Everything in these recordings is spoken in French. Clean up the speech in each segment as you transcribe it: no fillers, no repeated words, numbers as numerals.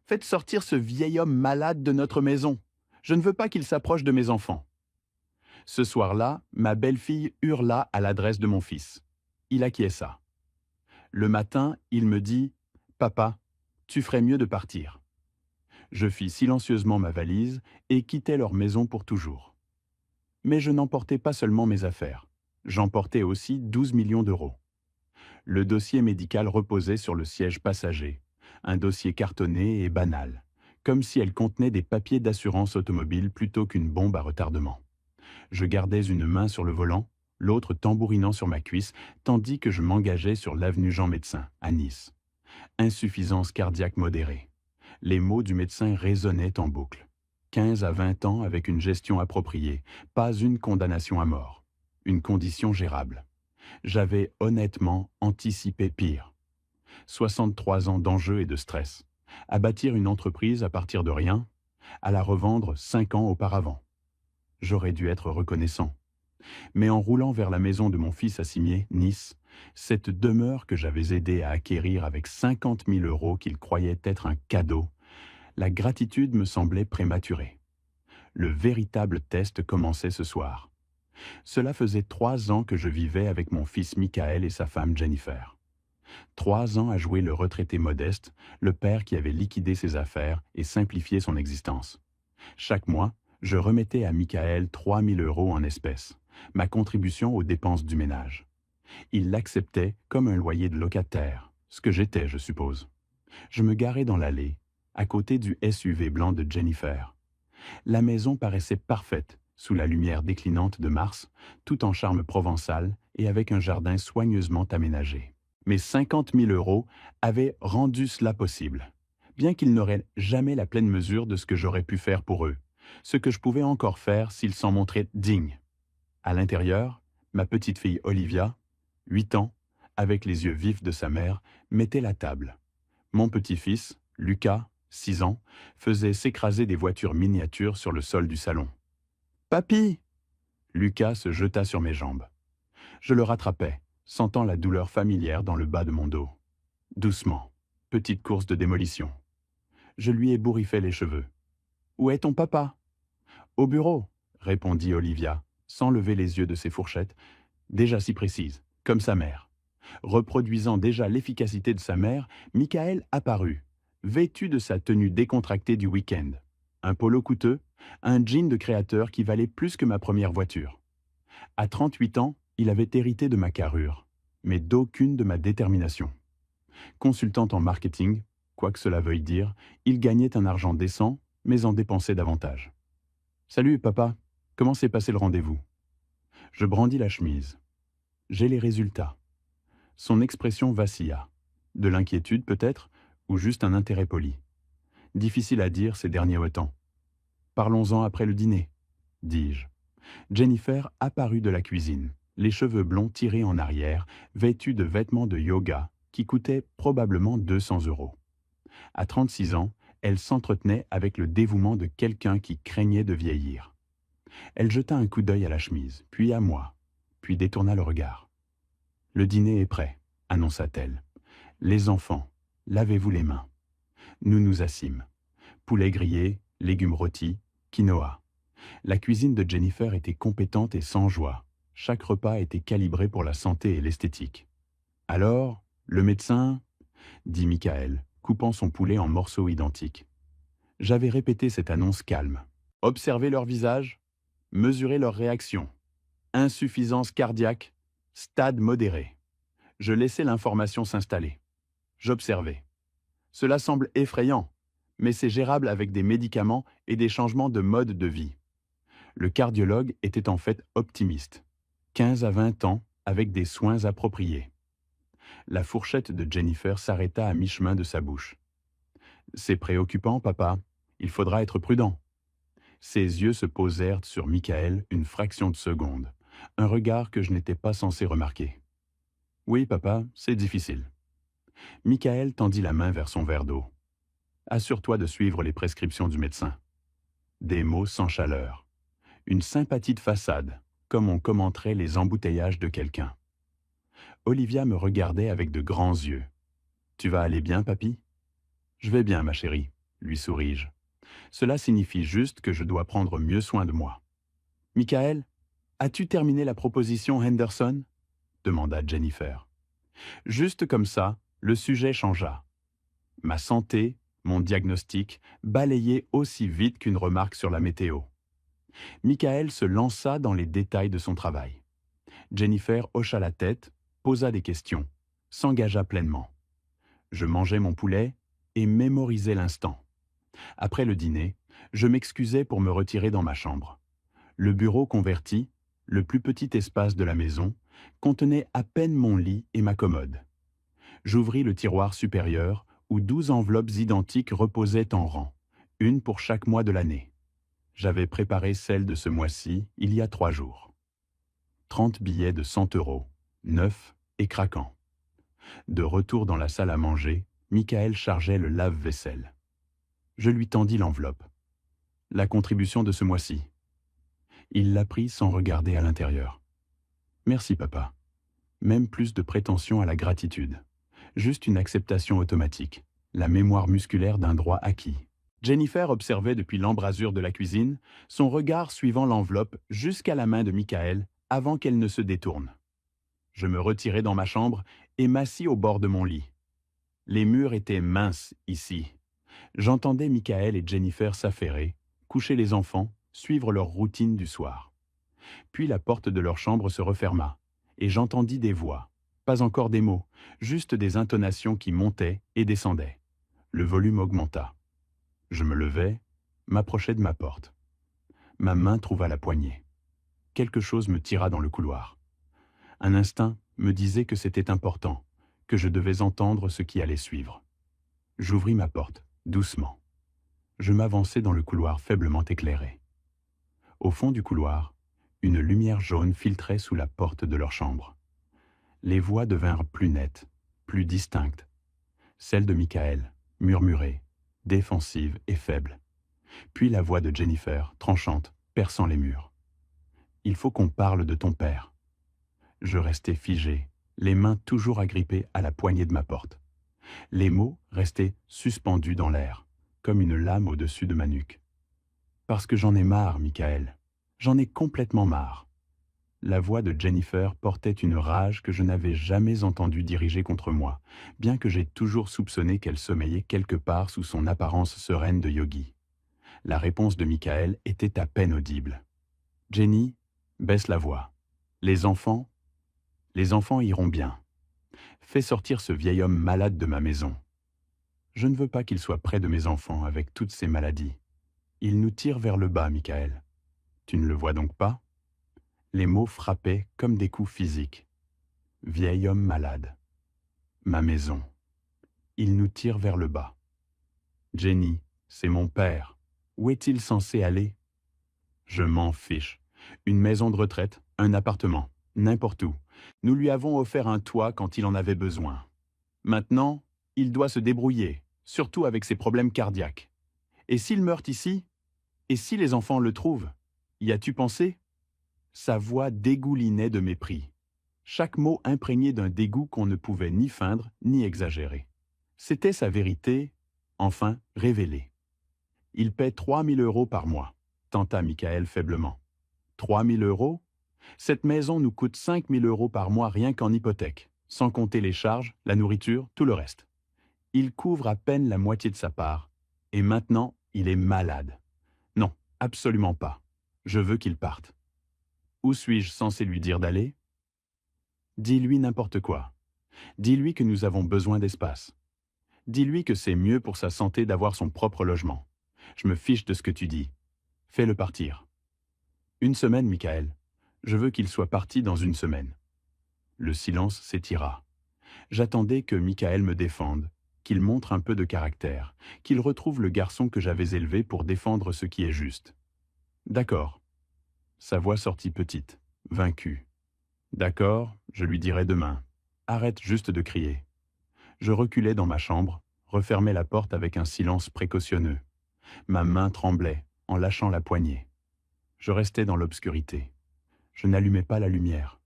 Faites sortir ce vieil homme malade de notre maison. Je ne veux pas qu'il s'approche de mes enfants. Ce soir-là, ma belle-fille hurla à l'adresse de mon fils. Il acquiesça. Le matin, il me dit « Papa, tu ferais mieux de partir ». Je fis silencieusement ma valise et quittai leur maison pour toujours. Mais je n'emportais pas seulement mes affaires. J'emportais aussi 12 millions d'euros. Le dossier médical reposait sur le siège passager, un dossier cartonné et banal, comme si elle contenait des papiers d'assurance automobile plutôt qu'une bombe à retardement. Je gardais une main sur le volant, l'autre tambourinant sur ma cuisse, tandis que je m'engageais sur l'avenue Jean-Médecin, à Nice. Insuffisance cardiaque modérée. Les mots du médecin résonnaient en boucle. 15 à 20 ans avec une gestion appropriée, pas une condamnation à mort. Une condition gérable. J'avais honnêtement anticipé pire. 63 ans d'enjeux et de stress. À bâtir une entreprise à partir de rien, à la revendre 5 ans auparavant. J'aurais dû être reconnaissant. Mais en roulant vers la maison de mon fils à Cimiez, Nice, cette demeure que j'avais aidé à acquérir avec 50 000 euros qu'il croyait être un cadeau, la gratitude me semblait prématurée. Le véritable test commençait ce soir. Cela faisait 3 ans que je vivais avec mon fils Michael et sa femme Jennifer. 3 ans à jouer le retraité modeste, le père qui avait liquidé ses affaires et simplifié son existence. Chaque mois, je remettais à Michael 3 000 euros en espèces, ma contribution aux dépenses du ménage. Il l'acceptait comme un loyer de locataire, ce que j'étais, je suppose. Je me garais dans l'allée, à côté du SUV blanc de Jennifer. La maison paraissait parfaite, sous la lumière déclinante de Mars, tout en charme provençal et avec un jardin soigneusement aménagé. Mes 50 000 euros avaient rendu cela possible, bien qu'ils n'auraient jamais la pleine mesure de ce que j'aurais pu faire pour eux, ce que je pouvais encore faire s'ils s'en montraient dignes. À l'intérieur, ma petite fille Olivia, 8 ans, avec les yeux vifs de sa mère, mettait la table. Mon petit-fils, Lucas, 6 ans, faisait s'écraser des voitures miniatures sur le sol du salon. « Papy !» Lucas se jeta sur mes jambes. Je le rattrapais, sentant la douleur familière dans le bas de mon dos. Doucement, petite course de démolition. Je lui ébouriffai les cheveux. « Où est ton papa ?»« Au bureau », répondit Olivia, sans lever les yeux de ses fourchettes, déjà si précises, comme sa mère. Reproduisant déjà l'efficacité de sa mère, Michael apparut, vêtu de sa tenue décontractée du week-end. Un polo coûteux, un jean de créateur qui valait plus que ma première voiture. À 38 ans, il avait hérité de ma carrure, mais d'aucune de ma détermination. Consultant en marketing, quoi que cela veuille dire, il gagnait un argent décent, mais en dépensait davantage. « Salut, papa, comment s'est passé le rendez-vous » Je brandis la chemise. J'ai les résultats. Son expression vacilla. De l'inquiétude peut-être, ou juste un intérêt poli. Difficile à dire ces derniers temps. « Parlons-en après le dîner », dis-je. Jennifer apparut de la cuisine, les cheveux blonds tirés en arrière, vêtue de vêtements de yoga qui coûtaient probablement 200 euros. À 36 ans, elle s'entretenait avec le dévouement de quelqu'un qui craignait de vieillir. Elle jeta un coup d'œil à la chemise, puis à moi, puis détourna le regard. « Le dîner est prêt », annonça-t-elle. « Les enfants, lavez-vous les mains. » Nous nous assîmes. Poulet grillé, légumes rôtis, quinoa. La cuisine de Jennifer était compétente et sans joie. Chaque repas était calibré pour la santé et l'esthétique. « Alors, le médecin ?» dit Michael, coupant son poulet en morceaux identiques. J'avais répété cette annonce calme. « Observez leur visage, mesurez leur réaction. Insuffisance cardiaque, stade modéré. » Je laissais l'information s'installer. J'observais. Cela semble effrayant, mais c'est gérable avec des médicaments et des changements de mode de vie. Le cardiologue était en fait optimiste. 15 à 20 ans avec des soins appropriés. La fourchette de Jennifer s'arrêta à mi-chemin de sa bouche. « C'est préoccupant, papa. Il faudra être prudent. » Ses yeux se posèrent sur Michael une fraction de seconde, un regard que je n'étais pas censé remarquer. « Oui, papa, c'est difficile. » Michael tendit la main vers son verre d'eau. « Assure-toi de suivre les prescriptions du médecin. » Des mots sans chaleur. Une sympathie de façade, comme on commenterait les embouteillages de quelqu'un. Olivia me regardait avec de grands yeux. « Tu vas aller bien, papy ?»« Je vais bien, ma chérie. » lui souris-je. Cela signifie juste que je dois prendre mieux soin de moi. Michael, as-tu terminé la proposition Henderson? Demanda Jennifer. Juste comme ça, le sujet changea. Ma santé, mon diagnostic, balayait aussi vite qu'une remarque sur la météo. Michael se lança dans les détails de son travail. Jennifer hocha la tête, posa des questions, s'engagea pleinement. Je mangeais mon poulet et mémorisais l'instant. Après le dîner, je m'excusai pour me retirer dans ma chambre. Le bureau converti, le plus petit espace de la maison, contenait à peine mon lit et ma commode. J'ouvris le tiroir supérieur où 12 enveloppes identiques reposaient en rang, une pour chaque mois de l'année. J'avais préparé celle de ce mois-ci il y a 3 jours. 30 billets de 100 €, neufs et craquants. De retour dans la salle à manger, Michael chargeait le lave-vaisselle. Je lui tendis l'enveloppe. La contribution de ce mois-ci. Il la prit sans regarder à l'intérieur. Merci, papa. Même plus de prétention à la gratitude. Juste une acceptation automatique. La mémoire musculaire d'un droit acquis. Jennifer observait depuis l'embrasure de la cuisine, son regard suivant l'enveloppe jusqu'à la main de Michael avant qu'elle ne se détourne. Je me retirai dans ma chambre et m'assis au bord de mon lit. Les murs étaient minces ici. J'entendais Michael et Jennifer s'affairer, coucher les enfants, suivre leur routine du soir. Puis la porte de leur chambre se referma, et j'entendis des voix, pas encore des mots, juste des intonations qui montaient et descendaient. Le volume augmenta. Je me levai, m'approchai de ma porte. Ma main trouva la poignée. Quelque chose me tira dans le couloir. Un instinct me disait que c'était important, que je devais entendre ce qui allait suivre. J'ouvris ma porte, doucement. Je m'avançai dans le couloir faiblement éclairé. Au fond du couloir, une lumière jaune filtrait sous la porte de leur chambre. Les voix devinrent plus nettes, plus distinctes. Celle de Michael, murmurée, défensive et faible. Puis la voix de Jennifer, tranchante, perçant les murs. « Il faut qu'on parle de ton père. » Je restai figé, les mains toujours agrippées à la poignée de ma porte. Les mots restaient suspendus dans l'air, comme une lame au-dessus de ma nuque. « Parce que j'en ai marre, Michael. J'en ai complètement marre. » La voix de Jennifer portait une rage que je n'avais jamais entendue diriger contre moi, bien que j'aie toujours soupçonné qu'elle sommeillait quelque part sous son apparence sereine de yogi. La réponse de Michael était à peine audible. « Jenny, baisse la voix. Les enfants iront bien. Fais sortir ce vieil homme malade de ma maison. Je ne veux pas qu'il soit près de mes enfants avec toutes ces maladies. Il nous tire vers le bas, Michael. Tu ne le vois donc pas ? » Les mots frappaient comme des coups physiques. Vieil homme malade. Ma maison. Il nous tire vers le bas. Jenny, c'est mon père. Où est-il censé aller? Je m'en fiche. Une maison de retraite, un appartement, n'importe où. Nous lui avons offert un toit quand il en avait besoin. Maintenant, il doit se débrouiller, surtout avec ses problèmes cardiaques. Et s'il meurt ici? Et si les enfants le trouvent? Y as-tu pensé? Sa voix dégoulinait de mépris. Chaque mot imprégné d'un dégoût qu'on ne pouvait ni feindre ni exagérer. C'était sa vérité, enfin révélée. Il paie 3 000 € par mois, tenta Michael faiblement. 3 000 €? Cette maison nous coûte 5 000 € par mois rien qu'en hypothèque, sans compter les charges, la nourriture, tout le reste. Il couvre à peine la moitié de sa part, et maintenant il est malade. Non, absolument pas. Je veux qu'il parte. Où suis-je censé lui dire d'aller? Dis-lui n'importe quoi. Dis-lui que nous avons besoin d'espace. Dis-lui que c'est mieux pour sa santé d'avoir son propre logement. Je me fiche de ce que tu dis. Fais-le partir. 1 semaine, Michael. Je veux qu'il soit parti dans 1 semaine. Le silence s'étira. J'attendais que Michael me défende, qu'il montre un peu de caractère, qu'il retrouve le garçon que j'avais élevé pour défendre ce qui est juste. D'accord. Sa voix sortit petite, vaincue. D'accord, je lui dirai demain. Arrête juste de crier. Je reculai dans ma chambre, refermai la porte avec un silence précautionneux. Ma main tremblait en lâchant la poignée. Je restais dans l'obscurité. Je n'allumais pas la lumière.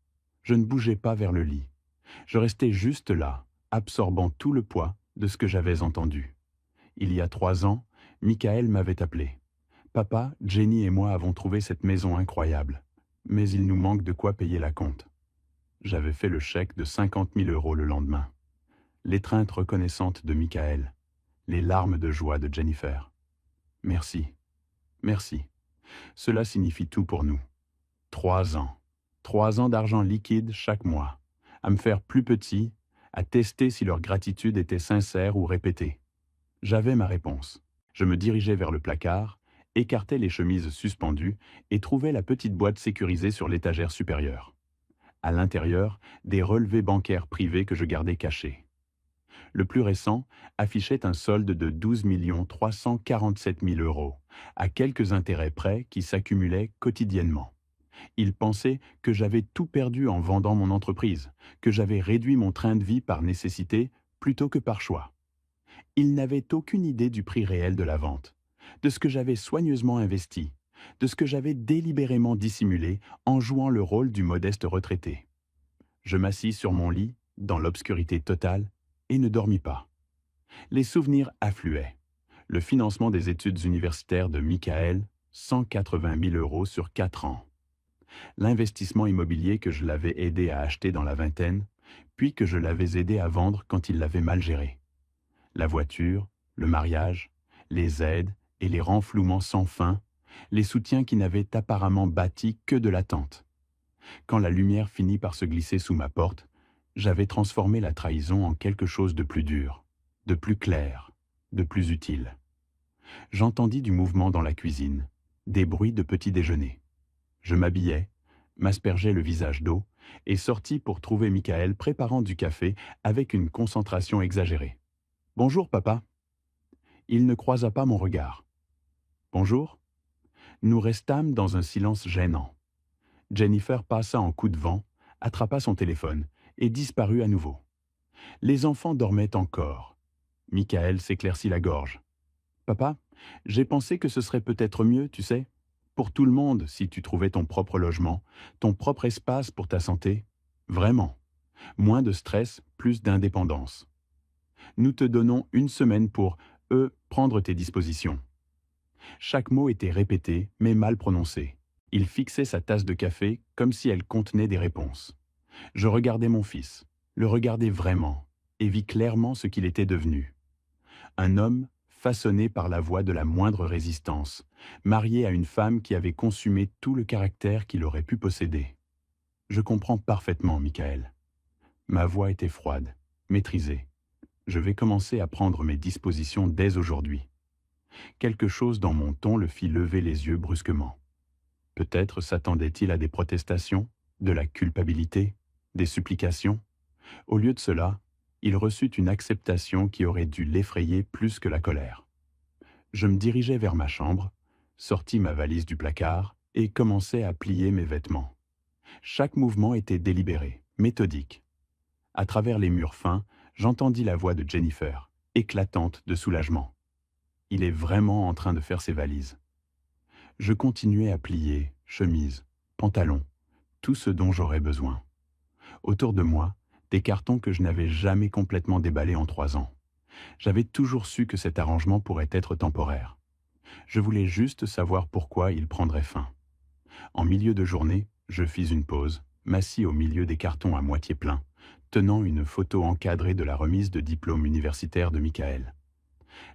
Je ne bougeais pas vers le lit. Je restais juste là, absorbant tout le poids de ce que j'avais entendu. Il y a 3 ans, Michael m'avait appelé. Papa, Jenny et moi avons trouvé cette maison incroyable, mais il nous manque de quoi payer la compte. J'avais fait le chèque de 50 000 € le lendemain. L'étreinte reconnaissante de Michael, les larmes de joie de Jennifer. Merci, merci. Cela signifie tout pour nous. 3 ans. 3 ans d'argent liquide chaque mois, à me faire plus petit, à tester si leur gratitude était sincère ou répétée. J'avais ma réponse. Je me dirigeais vers le placard, écartais les chemises suspendues et trouvais la petite boîte sécurisée sur l'étagère supérieure. À l'intérieur, des relevés bancaires privés que je gardais cachés. Le plus récent affichait un solde de 12 347 000 €, à quelques intérêts près qui s'accumulaient quotidiennement. Il pensait que j'avais tout perdu en vendant mon entreprise, que j'avais réduit mon train de vie par nécessité plutôt que par choix. Il n'avait aucune idée du prix réel de la vente, de ce que j'avais soigneusement investi, de ce que j'avais délibérément dissimulé en jouant le rôle du modeste retraité. Je m'assis sur mon lit, dans l'obscurité totale, et ne dormis pas. Les souvenirs affluaient. Le financement des études universitaires de Michael, 180 000 € sur 4 ans. L'investissement immobilier que je l'avais aidé à acheter dans la vingtaine, puis que je l'avais aidé à vendre quand il l'avait mal géré. La voiture, le mariage, les aides et les renflouements sans fin, les soutiens qui n'avaient apparemment bâti que de l'attente. Quand la lumière finit par se glisser sous ma porte, j'avais transformé la trahison en quelque chose de plus dur, de plus clair, de plus utile. J'entendis du mouvement dans la cuisine, des bruits de petit déjeuner. Je m'habillai, m'aspergeai le visage d'eau et sortis pour trouver Michael préparant du café avec une concentration exagérée. « Bonjour, papa. » Il ne croisa pas mon regard. « Bonjour. » Nous restâmes dans un silence gênant. Jennifer passa en coup de vent, attrapa son téléphone et disparut à nouveau. Les enfants dormaient encore. Michael s'éclaircit la gorge. « Papa, j'ai pensé que ce serait peut-être mieux, tu sais, pour tout le monde si tu trouvais ton propre logement, ton propre espace pour ta santé. Vraiment. Moins de stress, plus d'indépendance. Nous te donnons 1 semaine pour, prendre tes dispositions. » Chaque mot était répété, mais mal prononcé. Il fixait sa tasse de café comme si elle contenait des réponses. Je regardais mon fils, le regardais vraiment, et vis clairement ce qu'il était devenu. Un homme façonné par la voie de la moindre résistance, marié à une femme qui avait consumé tout le caractère qu'il aurait pu posséder. Je comprends parfaitement, Michael. Ma voix était froide, maîtrisée. Je vais commencer à prendre mes dispositions dès aujourd'hui. Quelque chose dans mon ton le fit lever les yeux brusquement. Peut-être s'attendait-il à des protestations, de la culpabilité, des supplications. Au lieu de cela, il reçut une acceptation qui aurait dû l'effrayer plus que la colère. Je me dirigeai vers ma chambre, sortis ma valise du placard et commençai à plier mes vêtements. Chaque mouvement était délibéré, méthodique. À travers les murs fins, j'entendis la voix de Jennifer, éclatante de soulagement. Il est vraiment en train de faire ses valises. Je continuais à plier, chemise, pantalon, tout ce dont j'aurais besoin. Autour de moi, des cartons que je n'avais jamais complètement déballés en 3 ans. J'avais toujours su que cet arrangement pourrait être temporaire. Je voulais juste savoir pourquoi il prendrait fin. En milieu de journée, je fis une pause, m'assis au milieu des cartons à moitié pleins, tenant une photo encadrée de la remise de diplôme universitaire de Michael.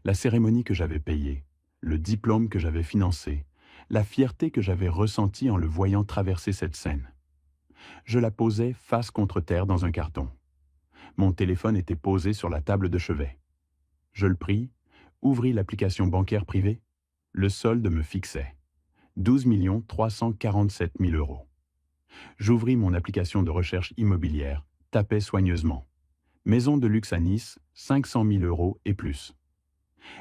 La cérémonie que j'avais payée, le diplôme que j'avais financé, la fierté que j'avais ressentie en le voyant traverser cette scène. Je la posai face contre terre dans un carton. Mon téléphone était posé sur la table de chevet. Je le pris, ouvris l'application bancaire privée. Le solde me fixait. 12 347 000 €. J'ouvris mon application de recherche immobilière, tapai soigneusement. Maison de luxe à Nice, 500 000 € et plus.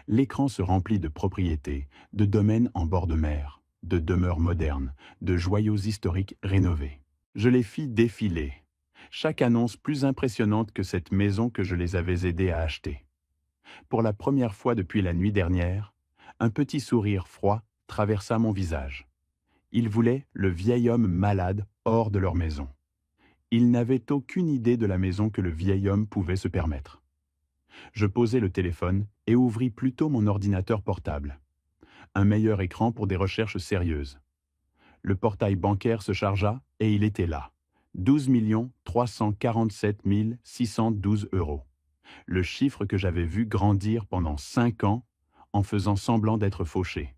L'écran se remplit de propriétés, de domaines en bord de mer, de demeures modernes, de joyaux historiques rénovés. Je les fis défiler, chaque annonce plus impressionnante que cette maison que je les avais aidés à acheter. Pour la première fois depuis la nuit dernière, un petit sourire froid traversa mon visage. Ils voulaient le vieil homme malade hors de leur maison. Ils n'avaient aucune idée de la maison que le vieil homme pouvait se permettre. Je posai le téléphone et ouvris plutôt mon ordinateur portable. Un meilleur écran pour des recherches sérieuses. Le portail bancaire se chargea et il était là. 12 347 612 euros. Le chiffre que j'avais vu grandir pendant 5 ans en faisant semblant d'être fauché.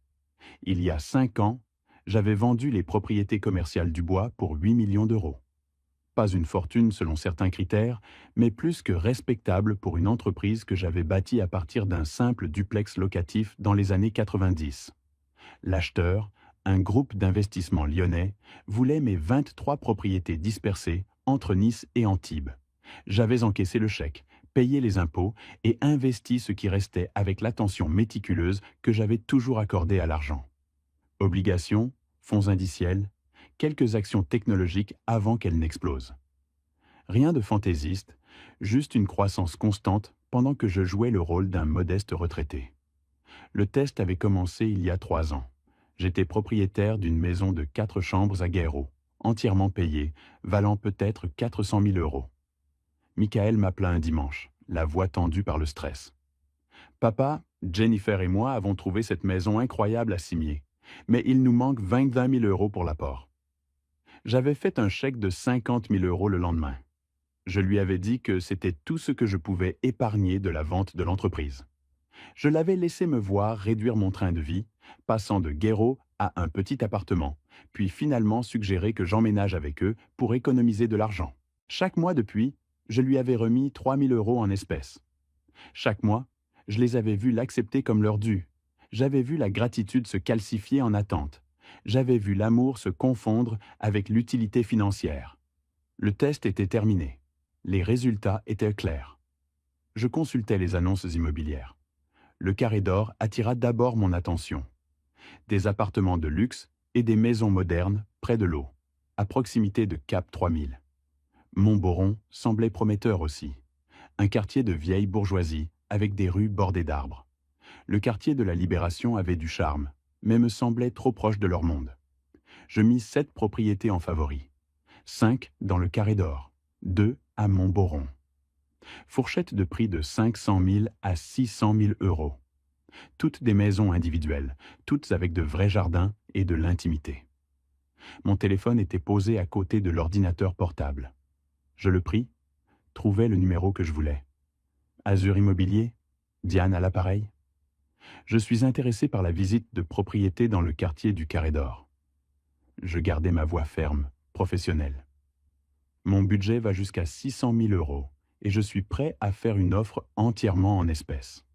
Il y a 5 ans, j'avais vendu les propriétés commerciales du bois pour 8 millions d'euros. Pas une fortune selon certains critères, mais plus que respectable pour une entreprise que j'avais bâtie à partir d'un simple duplex locatif dans les années 90. L'acheteur, un groupe d'investissement lyonnais, voulait mes 23 propriétés dispersées entre Nice et Antibes. J'avais encaissé le chèque, payé les impôts et investi ce qui restait avec l'attention méticuleuse que j'avais toujours accordée à l'argent. Obligations, fonds indiciels, quelques actions technologiques avant qu'elles n'explosent. Rien de fantaisiste, juste une croissance constante pendant que je jouais le rôle d'un modeste retraité. Le test avait commencé il y a 3 ans. J'étais propriétaire d'une maison de 4 chambres à Guéraud, entièrement payée, valant peut-être 400 000 euros. Michael m'appela un dimanche, la voix tendue par le stress. « Papa, Jennifer et moi avons trouvé cette maison incroyable à Cimier, mais il nous manque 20 000 euros pour l'apport. » J'avais fait un chèque de 50 000 euros le lendemain. Je lui avais dit que c'était tout ce que je pouvais épargner de la vente de l'entreprise. Je l'avais laissé me voir réduire mon train de vie, passant de Guéraud à un petit appartement, puis finalement suggéré que j'emménage avec eux pour économiser de l'argent. Chaque mois depuis, je lui avais remis 3 000 euros en espèces. Chaque mois, je les avais vus l'accepter comme leur dû. J'avais vu la gratitude se calcifier en attente. J'avais vu l'amour se confondre avec l'utilité financière. Le test était terminé. Les résultats étaient clairs. Je consultais les annonces immobilières. Le Carré d'Or attira d'abord mon attention. Des appartements de luxe et des maisons modernes près de l'eau, à proximité de Cap 3000. Montboron semblait prometteur aussi. Un quartier de vieille bourgeoisie avec des rues bordées d'arbres. Le quartier de la Libération avait du charme, mais me semblait trop proche de leur monde. Je mis 7 propriétés en favori. 5 dans le Carré d'Or, 2 à Montboron. Fourchette de prix de 500 000 à 600 000 euros. Toutes des maisons individuelles, toutes avec de vrais jardins et de l'intimité. Mon téléphone était posé à côté de l'ordinateur portable. Je le pris, trouvai le numéro que je voulais. Azur Immobilier, Diane à l'appareil. Je suis intéressé par la visite de propriétés dans le quartier du Carré d'Or. Je gardai ma voix ferme, professionnelle. Mon budget va jusqu'à 600 000 euros et je suis prêt à faire une offre entièrement en espèces.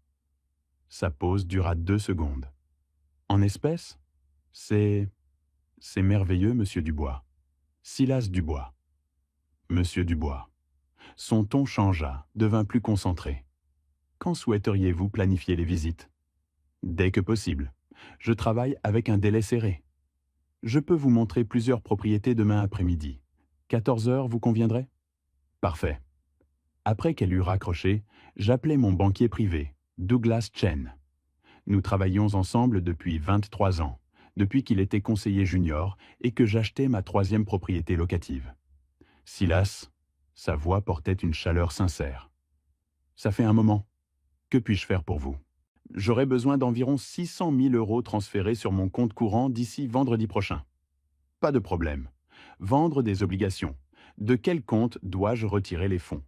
Sa pause dura 2 secondes. En espèces? C'est merveilleux, monsieur Dubois. Silas Dubois. Monsieur Dubois. Son ton changea, devint plus concentré. Quand souhaiteriez-vous planifier les visites? Dès que possible. Je travaille avec un délai serré. Je peux vous montrer plusieurs propriétés demain après-midi. 14 heures vous conviendrait? Parfait. Après qu'elle eut raccroché, j'appelai mon banquier privé, Douglas Chen. Nous travaillions ensemble depuis 23 ans, depuis qu'il était conseiller junior et que j'achetais ma 3e propriété locative. Silas, sa voix portait une chaleur sincère. Ça fait un moment. Que puis-je faire pour vous? J'aurai besoin d'environ 600 000 euros transférés sur mon compte courant d'ici vendredi prochain. Pas de problème. Vendre des obligations. De quel compte dois-je retirer les fonds?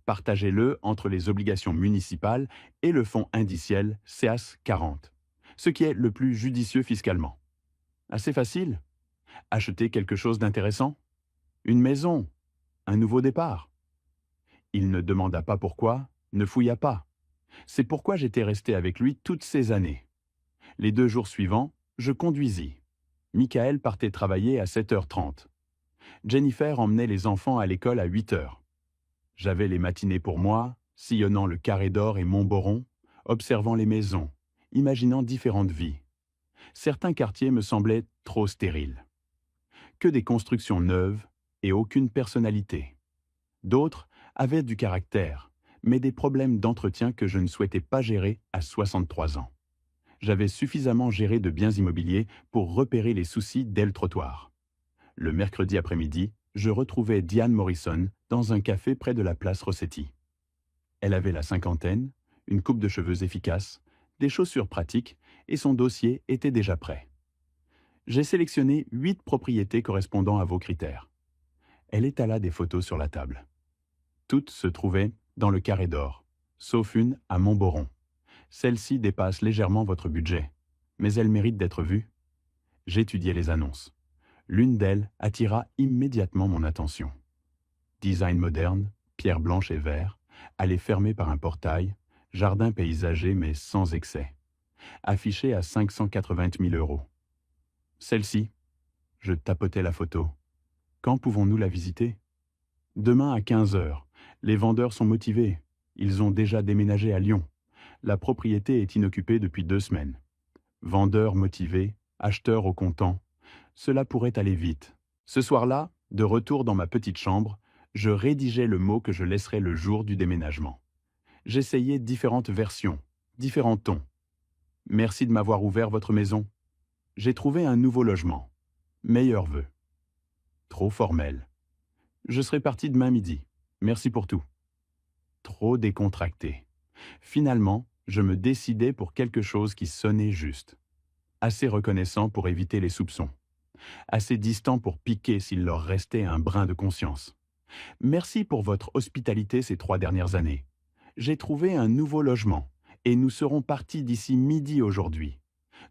Partagez-le entre les obligations municipales et le fonds indiciel CAS 40, ce qui est le plus judicieux fiscalement. Assez facile. Acheter quelque chose d'intéressant? Une maison? Un nouveau départ? Il ne demanda pas pourquoi, ne fouilla pas. C'est pourquoi j'étais resté avec lui toutes ces années. Les 2 jours suivants, je conduisis. Michael partait travailler à 7h30. Jennifer emmenait les enfants à l'école à 8h. J'avais les matinées pour moi, sillonnant le Carré d'Or et Montboron, observant les maisons, imaginant différentes vies. Certains quartiers me semblaient trop stériles. Que des constructions neuves et aucune personnalité. D'autres avaient du caractère, mais des problèmes d'entretien que je ne souhaitais pas gérer à 63 ans. J'avais suffisamment géré de biens immobiliers pour repérer les soucis dès le trottoir. Le mercredi après-midi, je retrouvais Diane Morrison dans un café près de la place Rossetti. Elle avait la cinquantaine, une coupe de cheveux efficace, des chaussures pratiques et son dossier était déjà prêt. J'ai sélectionné 8 propriétés correspondant à vos critères. Elle étala des photos sur la table. Toutes se trouvaient dans le carré d'or, sauf une à Montboron. Celle-ci dépasse légèrement votre budget, mais elle mérite d'être vue. J'étudiai les annonces. L'une d'elles attira immédiatement mon attention. Design moderne, pierre blanche et vert, allée fermée par un portail, jardin paysager mais sans excès. Affiché à 580 000 euros. Celle-ci, je tapotai la photo. Quand pouvons-nous la visiter? Demain à 15 heures. Les vendeurs sont motivés. Ils ont déjà déménagé à Lyon. La propriété est inoccupée depuis 2 semaines. Vendeurs motivés, acheteurs au comptant. Cela pourrait aller vite. Ce soir-là, de retour dans ma petite chambre, je rédigeais le mot que je laisserais le jour du déménagement. J'essayais différentes versions, différents tons. Merci de m'avoir ouvert votre maison. J'ai trouvé un nouveau logement. Meilleurs vœux. Trop formel. Je serai parti demain midi. Merci pour tout. Trop décontracté. Finalement, je me décidai pour quelque chose qui sonnait juste. Assez reconnaissant pour éviter les soupçons. Assez distant pour piquer s'il leur restait un brin de conscience. Merci pour votre hospitalité ces 3 dernières années. J'ai trouvé un nouveau logement et nous serons partis d'ici midi aujourd'hui.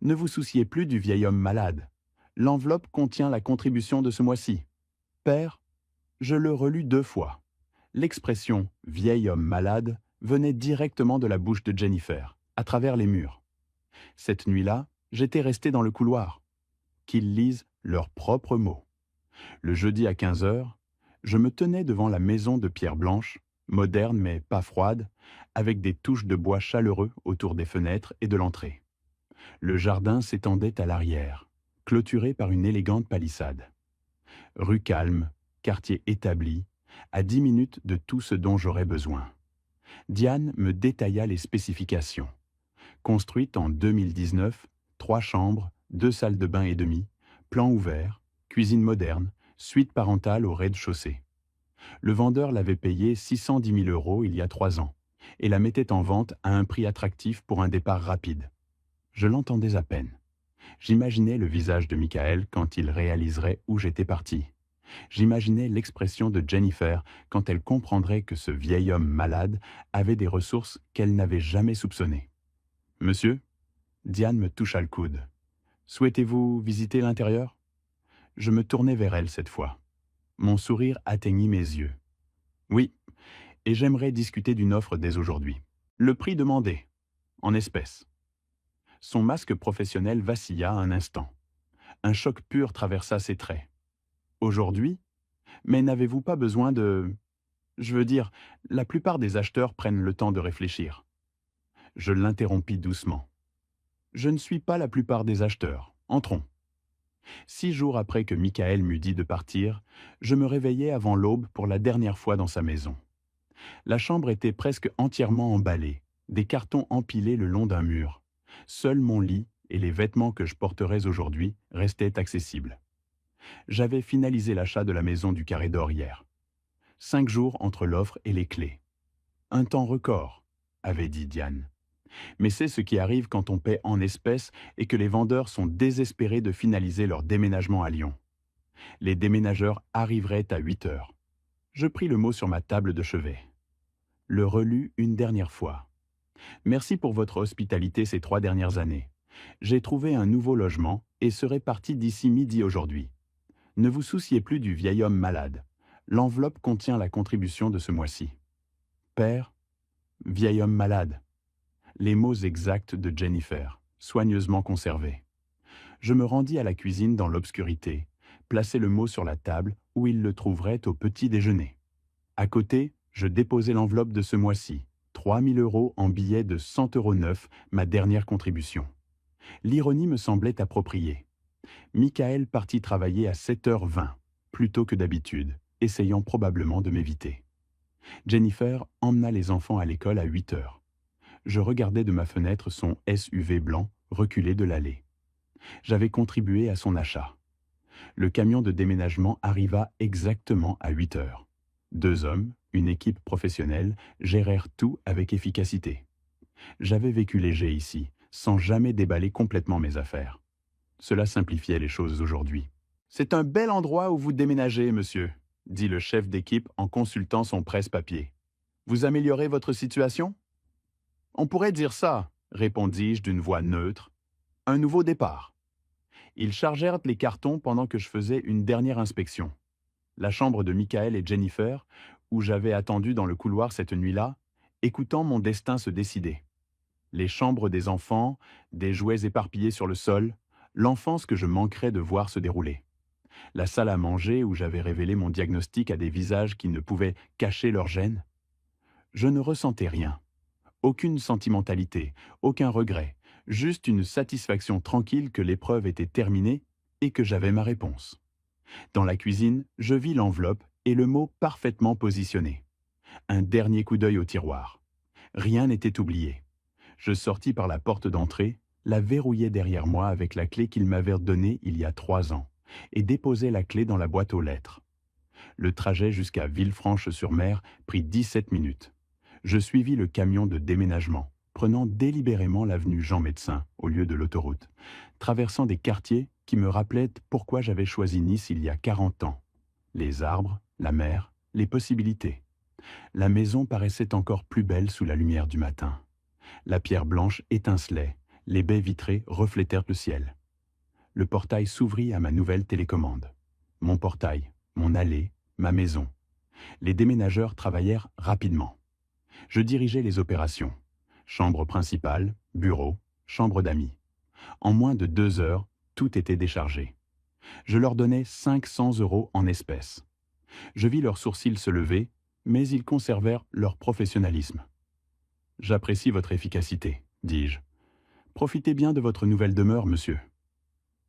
Ne vous souciez plus du vieil homme malade. L'enveloppe contient la contribution de ce mois-ci. Père, je le relus 2 fois. L'expression « vieil homme malade » venait directement de la bouche de Jennifer, à travers les murs. Cette nuit-là, j'étais resté dans le couloir. Qu'ils lisent leurs propres mots. Le jeudi à 15 heures, je me tenais devant la maison de pierre blanche, moderne mais pas froide, avec des touches de bois chaleureux autour des fenêtres et de l'entrée. Le jardin s'étendait à l'arrière, clôturé par une élégante palissade. Rue calme, quartier établi, à 10 minutes de tout ce dont j'aurais besoin. Diane me détailla les spécifications. Construite en 2019, 3 chambres, 2 salles de bain et demie, plan ouvert, cuisine moderne, suite parentale au rez-de-chaussée. Le vendeur l'avait payé 610 000 euros il y a 3 ans et la mettait en vente à un prix attractif pour un départ rapide. Je l'entendais à peine. J'imaginais le visage de Michael quand il réaliserait où j'étais parti. J'imaginais l'expression de Jennifer quand elle comprendrait que ce vieil homme malade avait des ressources qu'elle n'avait jamais soupçonnées. « Monsieur ?» Diane me toucha le coude. « Souhaitez-vous visiter l'intérieur ?» Je me tournai vers elle cette fois. Mon sourire atteignit mes yeux. « Oui, et j'aimerais discuter d'une offre dès aujourd'hui. Le prix demandé, en espèces. » Son masque professionnel vacilla un instant. Un choc pur traversa ses traits. « Aujourd'hui? Mais n'avez-vous pas besoin de... Je veux dire, la plupart des acheteurs prennent le temps de réfléchir. » Je l'interrompis doucement. « Je ne suis pas la plupart des acheteurs. Entrons. » 6 jours après que Michael m'eut dit de partir, je me réveillai avant l'aube pour la dernière fois dans sa maison. La chambre était presque entièrement emballée, des cartons empilés le long d'un mur. Seul mon lit et les vêtements que je porterais aujourd'hui restaient accessibles. J'avais finalisé l'achat de la maison du Carré d'Or hier. 5 jours entre l'offre et les clés. Un temps record, avait dit Diane. Mais c'est ce qui arrive quand on paie en espèces et que les vendeurs sont désespérés de finaliser leur déménagement à Lyon. Les déménageurs arriveraient à 8 heures. Je pris le mot sur ma table de chevet. Le relus une dernière fois. Merci pour votre hospitalité ces 3 dernières années. J'ai trouvé un nouveau logement et serai parti d'ici midi aujourd'hui. Ne vous souciez plus du vieil homme malade. L'enveloppe contient la contribution de ce mois-ci. Père, vieil homme malade. Les mots exacts de Jennifer, soigneusement conservés. Je me rendis à la cuisine dans l'obscurité, plaçai le mot sur la table où il le trouverait au petit déjeuner. À côté, je déposai l'enveloppe de ce mois-ci, 3 000 euros en billets de 100 euros neufs, ma dernière contribution. L'ironie me semblait appropriée. Michael partit travailler à 7h20, plus tôt que d'habitude, essayant probablement de m'éviter. Jennifer emmena les enfants à l'école à 8h. Je regardais de ma fenêtre son SUV blanc reculer de l'allée. J'avais contribué à son achat. Le camion de déménagement arriva exactement à 8h. 2 hommes, Une équipe professionnelle gérèrent tout avec efficacité. J'avais vécu léger ici, sans jamais déballer complètement mes affaires. Cela simplifiait les choses aujourd'hui. C'est un bel endroit où vous déménagez, monsieur, dit le chef d'équipe en consultant son presse-papier. Vous améliorez votre situation? On pourrait dire ça, répondis-je d'une voix neutre. Un nouveau départ. Ils chargèrent les cartons pendant que je faisais une dernière inspection. La chambre de Michael et Jennifer, où j'avais attendu dans le couloir cette nuit-là, écoutant mon destin se décider. Les chambres des enfants, des jouets éparpillés sur le sol, l'enfance que je manquerais de voir se dérouler. La salle à manger où j'avais révélé mon diagnostic à des visages qui ne pouvaient cacher leur gêne. Je ne ressentais rien. Aucune sentimentalité, aucun regret, juste une satisfaction tranquille que l'épreuve était terminée et que j'avais ma réponse. Dans la cuisine, je vis l'enveloppe et le mot parfaitement positionné. Un dernier coup d'œil au tiroir. Rien n'était oublié. Je sortis par la porte d'entrée, la verrouillai derrière moi avec la clé qu'ils m'avaient donnée il y a 3 ans, et déposai la clé dans la boîte aux lettres. Le trajet jusqu'à Villefranche-sur-Mer prit 17 minutes. Je suivis le camion de déménagement, prenant délibérément l'avenue Jean-Médecin au lieu de l'autoroute, traversant des quartiers qui me rappelaient pourquoi j'avais choisi Nice il y a 40 ans. Les arbres, la mer, les possibilités. La maison paraissait encore plus belle sous la lumière du matin. La pierre blanche étincelait, les baies vitrées reflétèrent le ciel. Le portail s'ouvrit à ma nouvelle télécommande. Mon portail, mon allée, ma maison. Les déménageurs travaillèrent rapidement. Je dirigeais les opérations. Chambre principale, bureau, chambre d'amis. En moins de 2 heures, tout était déchargé. Je leur donnais 500 € en espèces. Je vis leurs sourcils se lever, mais ils conservèrent leur professionnalisme. « J'apprécie votre efficacité, dis-je. Profitez bien de votre nouvelle demeure, monsieur. »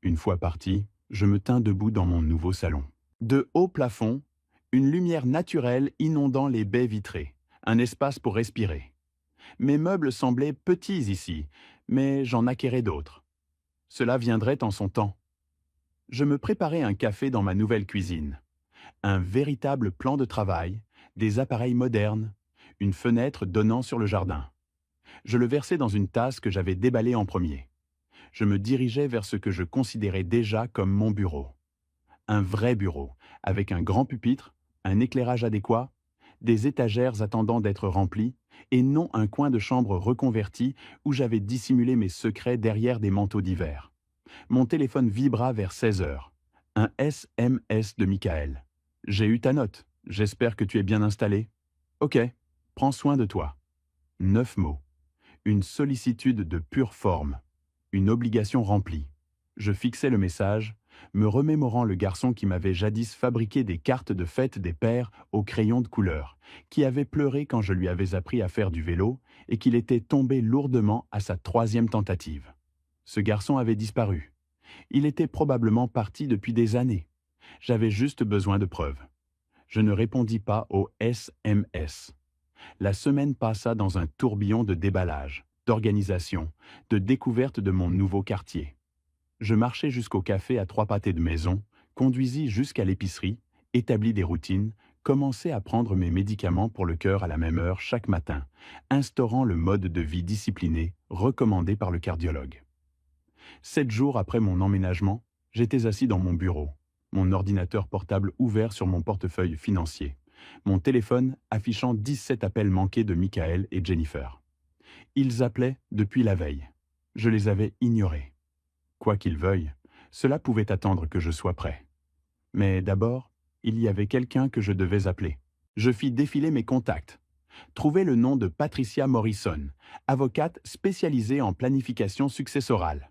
Une fois parti, je me tins debout dans mon nouveau salon. De haut plafond, une lumière naturelle inondant les baies vitrées, un espace pour respirer. Mes meubles semblaient petits ici, mais j'en acquérais d'autres. Cela viendrait en son temps. Je me préparais un café dans ma nouvelle cuisine. Un véritable plan de travail, des appareils modernes, une fenêtre donnant sur le jardin. Je le versais dans une tasse que j'avais déballée en premier. Je me dirigeais vers ce que je considérais déjà comme mon bureau. Un vrai bureau, avec un grand pupitre, un éclairage adéquat, des étagères attendant d'être remplies, et non un coin de chambre reconverti où j'avais dissimulé mes secrets derrière des manteaux d'hiver. Mon téléphone vibra vers 16 heures. Un SMS de Michael. « J'ai eu ta note. J'espère que tu es bien installé. Ok, prends soin de toi. » 9 mots. Une sollicitude de pure forme. Une obligation remplie. Je fixai le message, me remémorant le garçon qui m'avait jadis fabriqué des cartes de fête des pères au crayon de couleur, qui avait pleuré quand je lui avais appris à faire du vélo et qu'il était tombé lourdement à sa 3e tentative. Ce garçon avait disparu. Il était probablement parti depuis des années. J'avais juste besoin de preuves. Je ne répondis pas au SMS. La semaine passa dans un tourbillon de déballage, d'organisation, de découverte de mon nouveau quartier. Je marchai jusqu'au café à 3 pâtés de maison, conduisis jusqu'à l'épicerie, établis des routines, commençai à prendre mes médicaments pour le cœur à la même heure chaque matin, instaurant le mode de vie discipliné recommandé par le cardiologue. 7 jours après mon emménagement, j'étais assis dans mon bureau, mon ordinateur portable ouvert sur mon portefeuille financier, mon téléphone affichant 17 appels manqués de Michael et Jennifer. Ils appelaient depuis la veille. Je les avais ignorés. Quoi qu'ils veuillent, cela pouvait attendre que je sois prêt. Mais d'abord, il y avait quelqu'un que je devais appeler. Je fis défiler mes contacts. Trouvai le nom de Patricia Morrison, avocate spécialisée en planification successorale.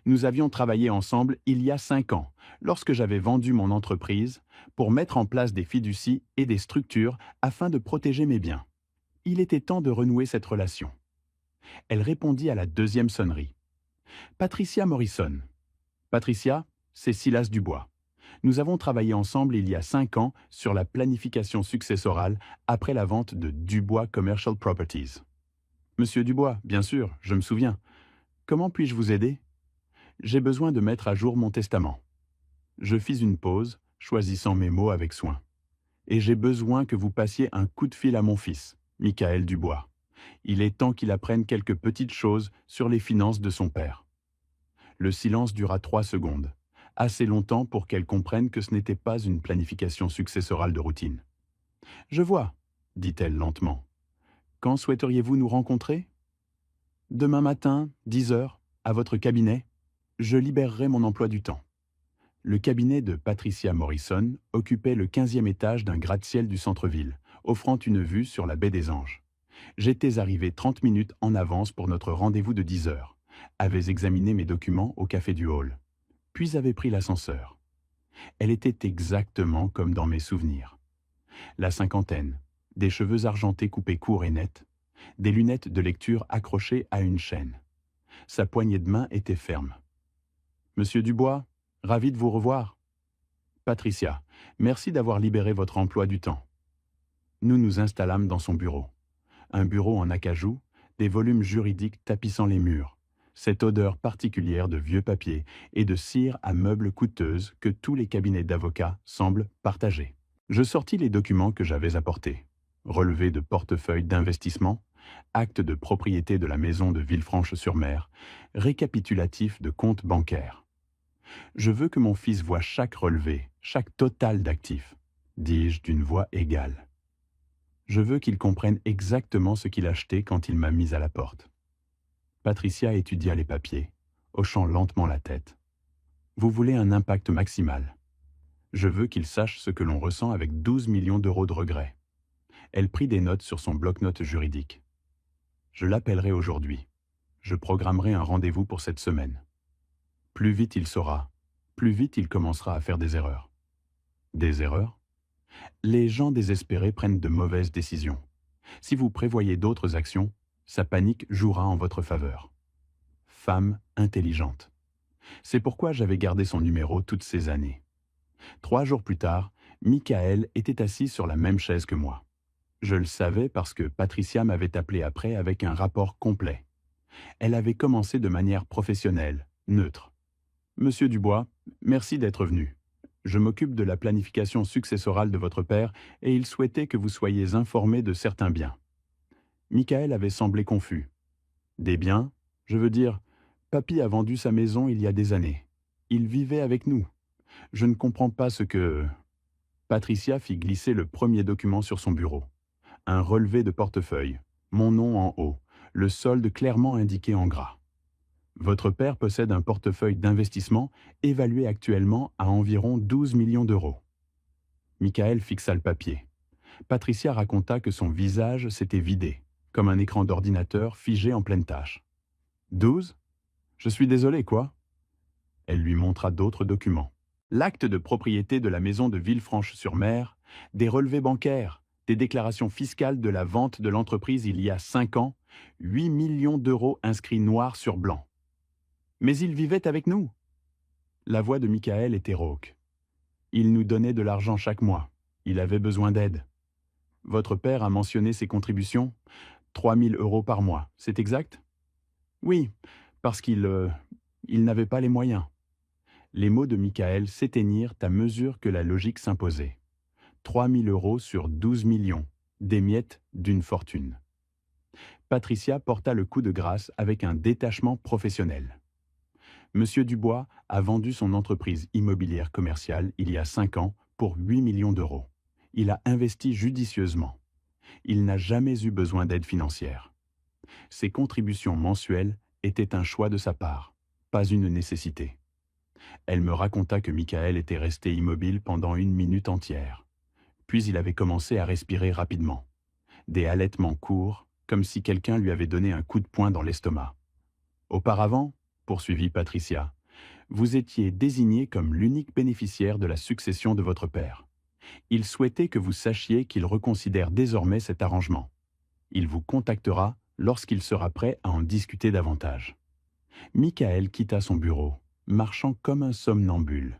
Nous avions travaillé ensemble il y a 5 ans, lorsque j'avais vendu mon entreprise, pour mettre en place des fiducies et des structures afin de protéger mes biens. Il était temps de renouer cette relation. Elle répondit à la 2e sonnerie. Patricia Morrison. Patricia, c'est Silas Dubois. Nous avons travaillé ensemble il y a 5 ans sur la planification successorale après la vente de Dubois Commercial Properties. Monsieur Dubois, bien sûr, je me souviens. Comment puis-je vous aider? J'ai besoin de mettre à jour mon testament. Je fis une pause, choisissant mes mots avec soin. Et j'ai besoin que vous passiez un coup de fil à mon fils, Michael Dubois. Il est temps qu'il apprenne quelques petites choses sur les finances de son père. Le silence dura 3 secondes, assez longtemps pour qu'elle comprenne que ce n'était pas une planification successorale de routine. Je vois, dit-elle lentement. Quand souhaiteriez-vous nous rencontrer? Demain matin, 10 heures, à votre cabinet. Je libérerai mon emploi du temps. Le cabinet de Patricia Morrison occupait le 15e étage d'un gratte-ciel du centre-ville, offrant une vue sur la baie des Anges. J'étais arrivé 30 minutes en avance pour notre rendez-vous de 10 heures, avais examiné mes documents au café du hall, puis avait pris l'ascenseur. Elle était exactement comme dans mes souvenirs. La cinquantaine, des cheveux argentés coupés courts et nets, des lunettes de lecture accrochées à une chaîne. Sa poignée de main était ferme. « Monsieur Dubois, ravi de vous revoir. »« Patricia, merci d'avoir libéré votre emploi du temps. » Nous nous installâmes dans son bureau. Un bureau en acajou, des volumes juridiques tapissant les murs, cette odeur particulière de vieux papier et de cire à meubles coûteuse que tous les cabinets d'avocats semblent partager. Je sortis les documents que j'avais apportés. Relevé de portefeuille d'investissement, acte de propriété de la maison de Villefranche-sur-Mer, récapitulatif de comptes bancaires. Je veux que mon fils voie chaque relevé, chaque total d'actifs, dis-je d'une voix égale. Je veux qu'il comprenne exactement ce qu'il achetait quand il m'a mis à la porte. Patricia étudia les papiers, hochant lentement la tête. Vous voulez un impact maximal. Je veux qu'il sache ce que l'on ressent avec 12 millions d'euros de regrets. Elle prit des notes sur son bloc-notes juridique. Je l'appellerai aujourd'hui. Je programmerai un rendez-vous pour cette semaine. Plus vite il saura, plus vite il commencera à faire des erreurs. Des erreurs? Les gens désespérés prennent de mauvaises décisions. Si vous prévoyez d'autres actions, sa panique jouera en votre faveur. Femme intelligente. C'est pourquoi j'avais gardé son numéro toutes ces années. 3 jours plus tard, Michael était assis sur la même chaise que moi. Je le savais parce que Patricia m'avait appelé après avec un rapport complet. Elle avait commencé de manière professionnelle, neutre. « Monsieur Dubois, merci d'être venu. Je m'occupe de la planification successorale de votre père et il souhaitait que vous soyez informé de certains biens. » Michael avait semblé confus. « Des biens? Je veux dire, papy a vendu sa maison il y a des années. Il vivait avec nous. Je ne comprends pas ce que... » Patricia fit glisser le premier document sur son bureau. Un relevé de portefeuille, mon nom en haut, le solde clairement indiqué en gras. Votre père possède un portefeuille d'investissement évalué actuellement à environ 12 millions d'euros. Michael fixa le papier. Patricia raconta que son visage s'était vidé, comme un écran d'ordinateur figé en pleine tâche. 12? Je suis désolé, quoi? Elle lui montra d'autres documents. L'acte de propriété de la maison de Villefranche-sur-Mer, des relevés bancaires, des déclarations fiscales de la vente de l'entreprise il y a 5 ans, 8 millions d'euros inscrits noir sur blanc. Mais il vivait avec nous. La voix de Michael était rauque. Il nous donnait de l'argent chaque mois. Il avait besoin d'aide. Votre père a mentionné ses contributions, 3 000 euros par mois, c'est exact? Oui, parce qu'il n'avait pas les moyens. Les mots de Michael s'éteignirent à mesure que la logique s'imposait. 3 000 euros sur 12 millions, des miettes d'une fortune. Patricia porta le coup de grâce avec un détachement professionnel. Monsieur Dubois a vendu son entreprise immobilière commerciale il y a 5 ans pour 8 millions d'euros. Il a investi judicieusement. Il n'a jamais eu besoin d'aide financière. Ses contributions mensuelles étaient un choix de sa part, pas une nécessité. Elle me raconta que Michael était resté immobile pendant 1 minute entière. Puis il avait commencé à respirer rapidement. Des halètements courts, comme si quelqu'un lui avait donné un coup de poing dans l'estomac. Auparavant, poursuivit Patricia, vous étiez désigné comme l'unique bénéficiaire de la succession de votre père. Il souhaitait que vous sachiez qu'il reconsidère désormais cet arrangement. Il vous contactera lorsqu'il sera prêt à en discuter davantage. Michael quitta son bureau, marchant comme un somnambule.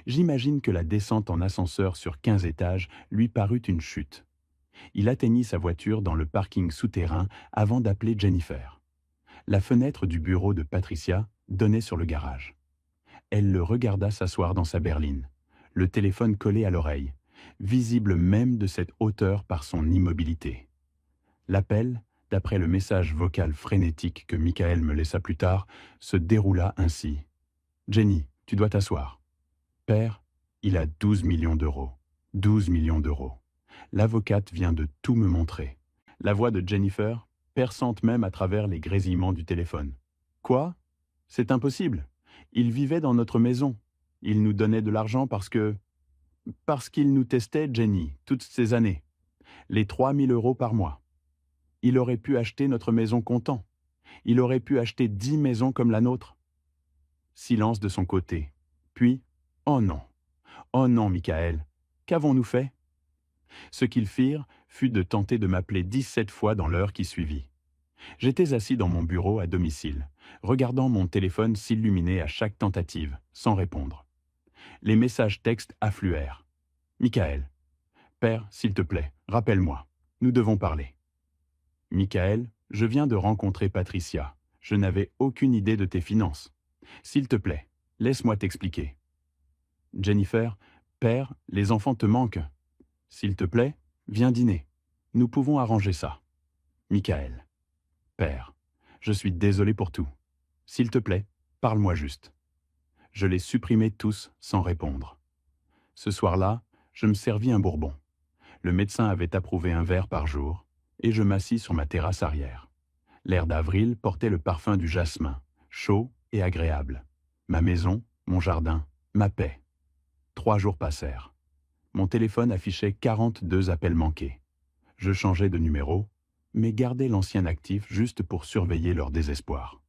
J'imagine que la descente en ascenseur sur 15 étages lui parut une chute. Il atteignit sa voiture dans le parking souterrain avant d'appeler Jennifer. La fenêtre du bureau de Patricia donnait sur le garage. Elle le regarda s'asseoir dans sa berline, le téléphone collé à l'oreille, visible même de cette hauteur par son immobilité. L'appel, d'après le message vocal frénétique que Michael me laissa plus tard, se déroula ainsi. « Jenny, tu dois t'asseoir. Père, il a 12 millions d'euros. 12 millions d'euros. L'avocate vient de tout me montrer. » La voix de Jennifer, perçante même à travers les grésillements du téléphone. « Quoi? C'est impossible. Il vivait dans notre maison. Il nous donnait de l'argent parce qu'il nous testait, Jenny, toutes ces années. Les 3 000 euros par mois. Il aurait pu acheter notre maison comptant. Il aurait pu acheter 10 maisons comme la nôtre. » Silence de son côté. Puis, « Oh non, Michael, qu'avons-nous fait ?» Ce qu'ils firent fut de tenter de m'appeler 17 fois dans l'heure qui suivit. J'étais assis dans mon bureau à domicile, regardant mon téléphone s'illuminer à chaque tentative, sans répondre. Les messages textes affluèrent. « Michael, père, s'il te plaît, rappelle-moi, nous devons parler. »« Michael, je viens de rencontrer Patricia. Je n'avais aucune idée de tes finances. S'il te plaît, laisse-moi t'expliquer. »« Jennifer, père, les enfants te manquent. S'il te plaît, viens dîner. Nous pouvons arranger ça. »« Michael, père, je suis désolé pour tout. S'il te plaît, parle-moi juste. » Je les supprimais tous sans répondre. Ce soir-là, je me servis un bourbon. Le médecin avait approuvé un verre par jour, et je m'assis sur ma terrasse arrière. L'air d'avril portait le parfum du jasmin, chaud et agréable. Ma maison, mon jardin, ma paix. 3 jours passèrent. Mon téléphone affichait 42 appels manqués. Je changeais de numéro, mais gardais l'ancien actif juste pour surveiller leur désespoir.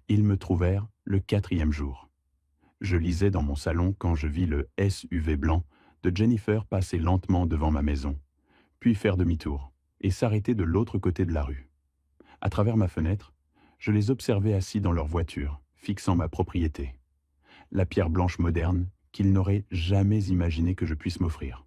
Ils me trouvèrent le 4e jour. Je lisais dans mon salon quand je vis le SUV blanc de Jennifer passer lentement devant ma maison, puis faire demi-tour et s'arrêter de l'autre côté de la rue. À travers ma fenêtre, je les observais assis dans leur voiture, fixant ma propriété. La pierre blanche moderne qu'ils n'auraient jamais imaginé que je puisse m'offrir.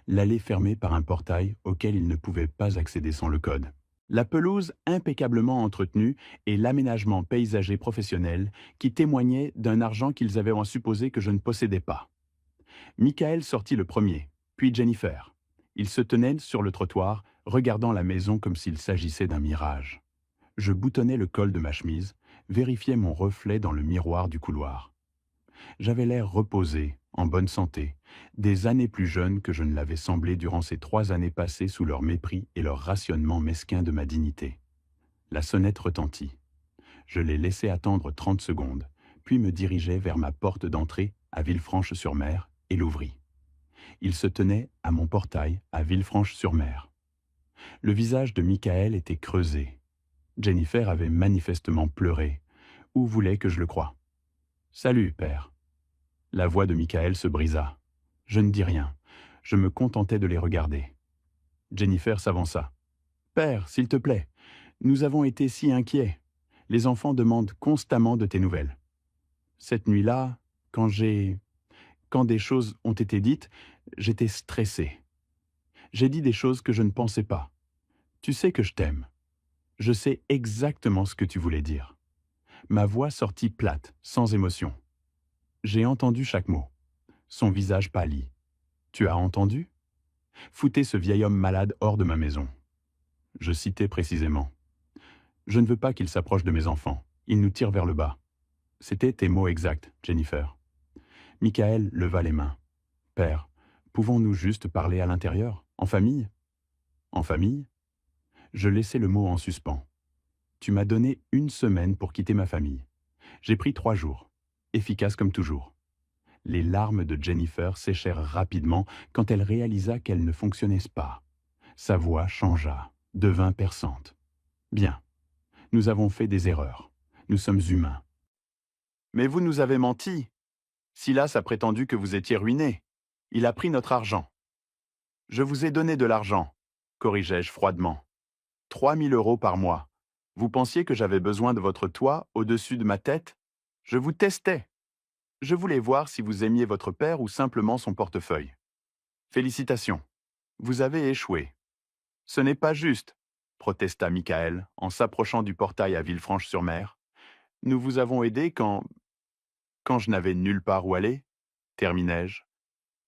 L'allée fermée par un portail auquel ils ne pouvaient pas accéder sans le code. La pelouse impeccablement entretenue et l'aménagement paysager professionnel qui témoignaient d'un argent qu'ils avaient en supposé que je ne possédais pas. Michael sortit le premier, puis Jennifer. Ils se tenaient sur le trottoir, regardant la maison comme s'il s'agissait d'un mirage. Je boutonnais le col de ma chemise, vérifiais mon reflet dans le miroir du couloir. J'avais l'air reposé, en bonne santé, des années plus jeune que je ne l'avais semblé durant ces 3 années passées sous leur mépris et leur rationnement mesquin de ma dignité. La sonnette retentit. Je les laissai attendre 30 secondes, puis me dirigeai vers ma porte d'entrée à Villefranche-sur-Mer et l'ouvris. Il se tenait à mon portail à Villefranche-sur-Mer. Le visage de Michael était creusé. Jennifer avait manifestement pleuré, ou voulait que je le croie. « Salut, père. » La voix de Michael se brisa. Je ne dis rien. Je me contentais de les regarder. Jennifer s'avança. « Père, s'il te plaît, nous avons été si inquiets. Les enfants demandent constamment de tes nouvelles. Cette nuit-là, quand des choses ont été dites, j'étais stressé. J'ai dit des choses que je ne pensais pas. Tu sais que je t'aime. Je sais exactement ce que tu voulais dire. » Ma voix sortit plate, sans émotion. J'ai entendu chaque mot. Son visage pâlit. « Tu as entendu ? Foutez ce vieil homme malade hors de ma maison. » Je citais précisément. « Je ne veux pas qu'il s'approche de mes enfants. Il nous tire vers le bas. » C'étaient tes mots exacts, Jennifer. Michael leva les mains. « Père, pouvons-nous juste parler à l'intérieur, en famille ?»« En famille ?» Je laissai le mot en suspens. Tu m'as donné 1 semaine pour quitter ma famille. J'ai pris 3 jours, efficace comme toujours. Les larmes de Jennifer séchèrent rapidement quand elle réalisa qu'elle ne fonctionnait pas. Sa voix changea, devint perçante. Bien, nous avons fait des erreurs. Nous sommes humains. Mais vous nous avez menti. Silas a prétendu que vous étiez ruiné. Il a pris notre argent. Je vous ai donné de l'argent, corrigeai-je froidement. 3 000 euros par mois. Vous pensiez que j'avais besoin de votre toit au-dessus de ma tête? Je vous testais. Je voulais voir si vous aimiez votre père ou simplement son portefeuille. Félicitations. Vous avez échoué. Ce n'est pas juste, protesta Michael en s'approchant du portail à Villefranche-sur-Mer. Nous vous avons aidé quand je n'avais nulle part où aller, terminai-je.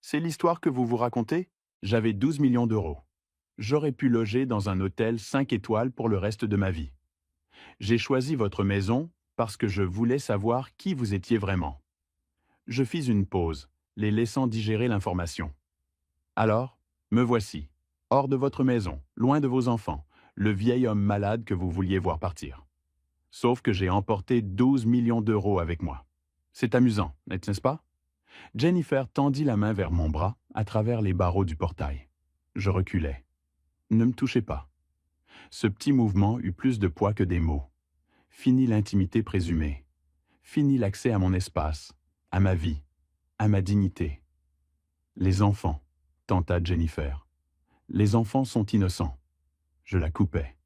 C'est l'histoire que vous vous racontez? J'avais 12 millions d'euros. J'aurais pu loger dans un hôtel 5 étoiles pour le reste de ma vie. J'ai choisi votre maison parce que je voulais savoir qui vous étiez vraiment. Je fis une pause, les laissant digérer l'information. Alors, me voici, hors de votre maison, loin de vos enfants, le vieil homme malade que vous vouliez voir partir. Sauf que j'ai emporté 12 millions d'euros avec moi. C'est amusant, n'est-ce pas? Jennifer tendit la main vers mon bras à travers les barreaux du portail. Je reculai. Ne me touchez pas. Ce petit mouvement eut plus de poids que des mots. Fini l'intimité présumée. Fini l'accès à mon espace, à ma vie, à ma dignité. Les enfants, tenta Jennifer. Les enfants sont innocents. Je la coupai.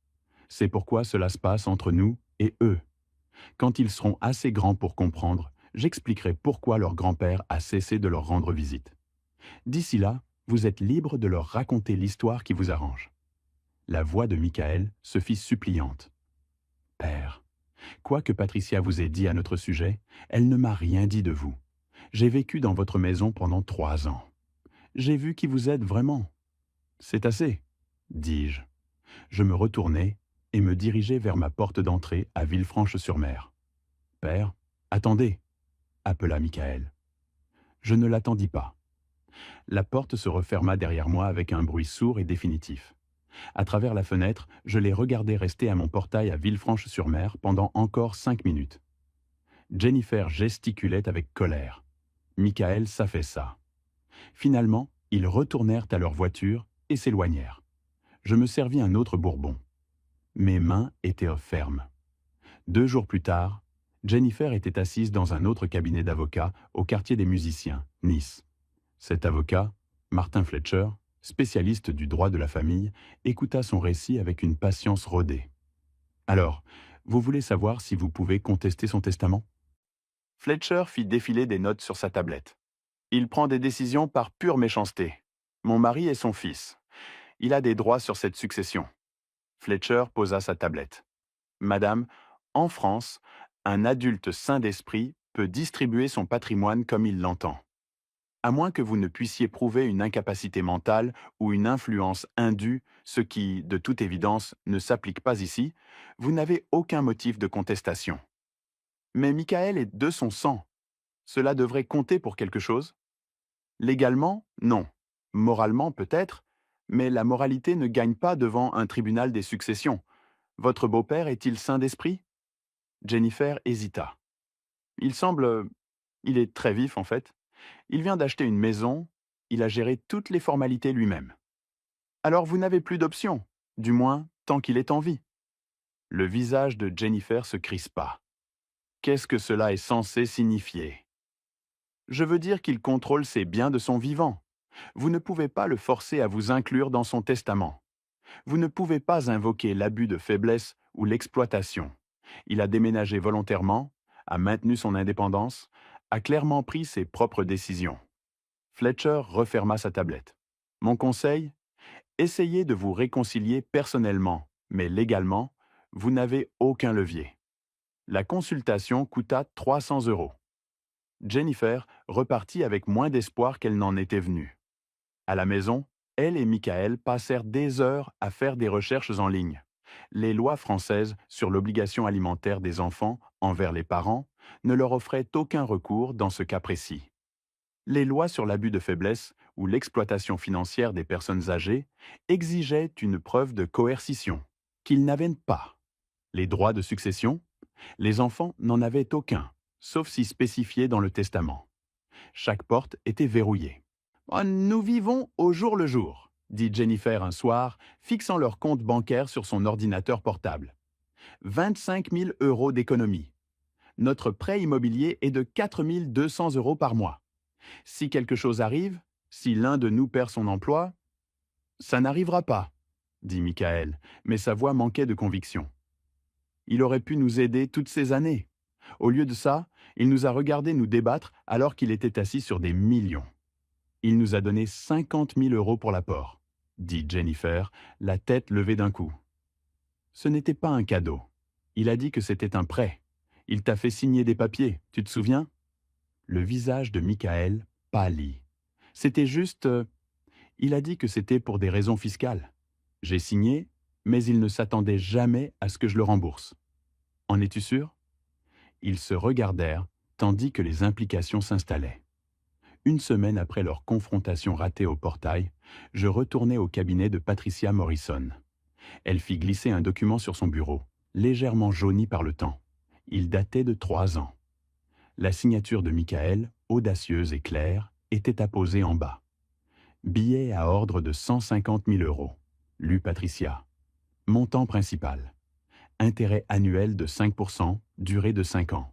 C'est pourquoi cela se passe entre nous et eux. Quand ils seront assez grands pour comprendre, j'expliquerai pourquoi leur grand-père a cessé de leur rendre visite. D'ici là, vous êtes libre de leur raconter l'histoire qui vous arrange. La voix de Michael se fit suppliante. Père, quoi que Patricia vous ait dit à notre sujet, elle ne m'a rien dit de vous. J'ai vécu dans votre maison pendant 3 ans. J'ai vu qui vous êtes vraiment. C'est assez, dis-je. Je me retournai et me dirigeai vers ma porte d'entrée à Villefranche-sur-Mer. Père, attendez, appela Michael. Je ne l'attendis pas. La porte se referma derrière moi avec un bruit sourd et définitif. À travers la fenêtre, je les regardai rester à mon portail à Villefranche-sur-Mer pendant encore 5 minutes. Jennifer gesticulait avec colère. Michael s'affaissa. Finalement, ils retournèrent à leur voiture et s'éloignèrent. Je me servis un autre bourbon. Mes mains étaient fermes. 2 jours plus tard, Jennifer était assise dans un autre cabinet d'avocats au quartier des Musiciens, Nice. Cet avocat, Martin Fletcher, spécialiste du droit de la famille, écouta son récit avec une patience rodée. « Alors, vous voulez savoir si vous pouvez contester son testament ?» Fletcher fit défiler des notes sur sa tablette. « Il prend des décisions par pure méchanceté. Mon mari est son fils. Il a des droits sur cette succession. » Fletcher posa sa tablette. « Madame, en France, un adulte sain d'esprit peut distribuer son patrimoine comme il l'entend. À moins que vous ne puissiez prouver une incapacité mentale ou une influence indue, ce qui, de toute évidence, ne s'applique pas ici, vous n'avez aucun motif de contestation. Mais Michael est de son sang. Cela devrait compter pour quelque chose? Légalement, non. Moralement, peut-être, mais la moralité ne gagne pas devant un tribunal des successions. Votre beau-père est-il sain d'esprit? » Jennifer hésita. « Il est très vif, en fait. Il vient d'acheter une maison, il a géré toutes les formalités lui-même. Alors vous n'avez plus d'option, du moins tant qu'il est en vie. » Le visage de Jennifer se crispa. Qu'est-ce que cela est censé signifier? Je veux dire qu'il contrôle ses biens de son vivant. Vous ne pouvez pas le forcer à vous inclure dans son testament. Vous ne pouvez pas invoquer l'abus de faiblesse ou l'exploitation. Il a déménagé volontairement, a maintenu son indépendance, a clairement pris ses propres décisions. Fletcher referma sa tablette. Mon conseil? Essayez de vous réconcilier personnellement, mais légalement, vous n'avez aucun levier. La consultation coûta 300 €. Jennifer repartit avec moins d'espoir qu'elle n'en était venue. À la maison, elle et Michael passèrent des heures à faire des recherches en ligne. Les lois françaises sur l'obligation alimentaire des enfants envers les parents ne leur offraient aucun recours dans ce cas précis. Les lois sur l'abus de faiblesse ou l'exploitation financière des personnes âgées exigeaient une preuve de coercition, qu'ils n'avaient pas. Les droits de succession? Les enfants n'en avaient aucun, sauf si spécifié dans le testament. Chaque porte était verrouillée. « Nous vivons au jour le jour », dit Jennifer un soir, fixant leur compte bancaire sur son ordinateur portable. 25 000 € d'économie. Notre prêt immobilier est de 4 200 € par mois. Si quelque chose arrive, si l'un de nous perd son emploi, ça n'arrivera pas, dit Michael, mais sa voix manquait de conviction. Il aurait pu nous aider toutes ces années. Au lieu de ça, il nous a regardé nous débattre alors qu'il était assis sur des millions. Il nous a donné 50 000 € pour l'apport, dit Jennifer, la tête levée d'un coup. Ce n'était pas un cadeau. Il a dit que c'était un prêt. Il t'a fait signer des papiers, tu te souviens? Le visage de Michael pâlit. C'était juste... il a dit que c'était pour des raisons fiscales. J'ai signé, mais il ne s'attendait jamais à ce que je le rembourse. En es-tu sûr? Ils se regardèrent, tandis que les implications s'installaient. Une semaine après leur confrontation ratée au portail, je retournai au cabinet de Patricia Morrison. Elle fit glisser un document sur son bureau, légèrement jauni par le temps. Il datait de 3 ans. La signature de Michael, audacieuse et claire, était apposée en bas. Billet à ordre de 150 000 euros. Lut Patricia. Montant principal. Intérêt annuel de 5%, durée de 5 ans.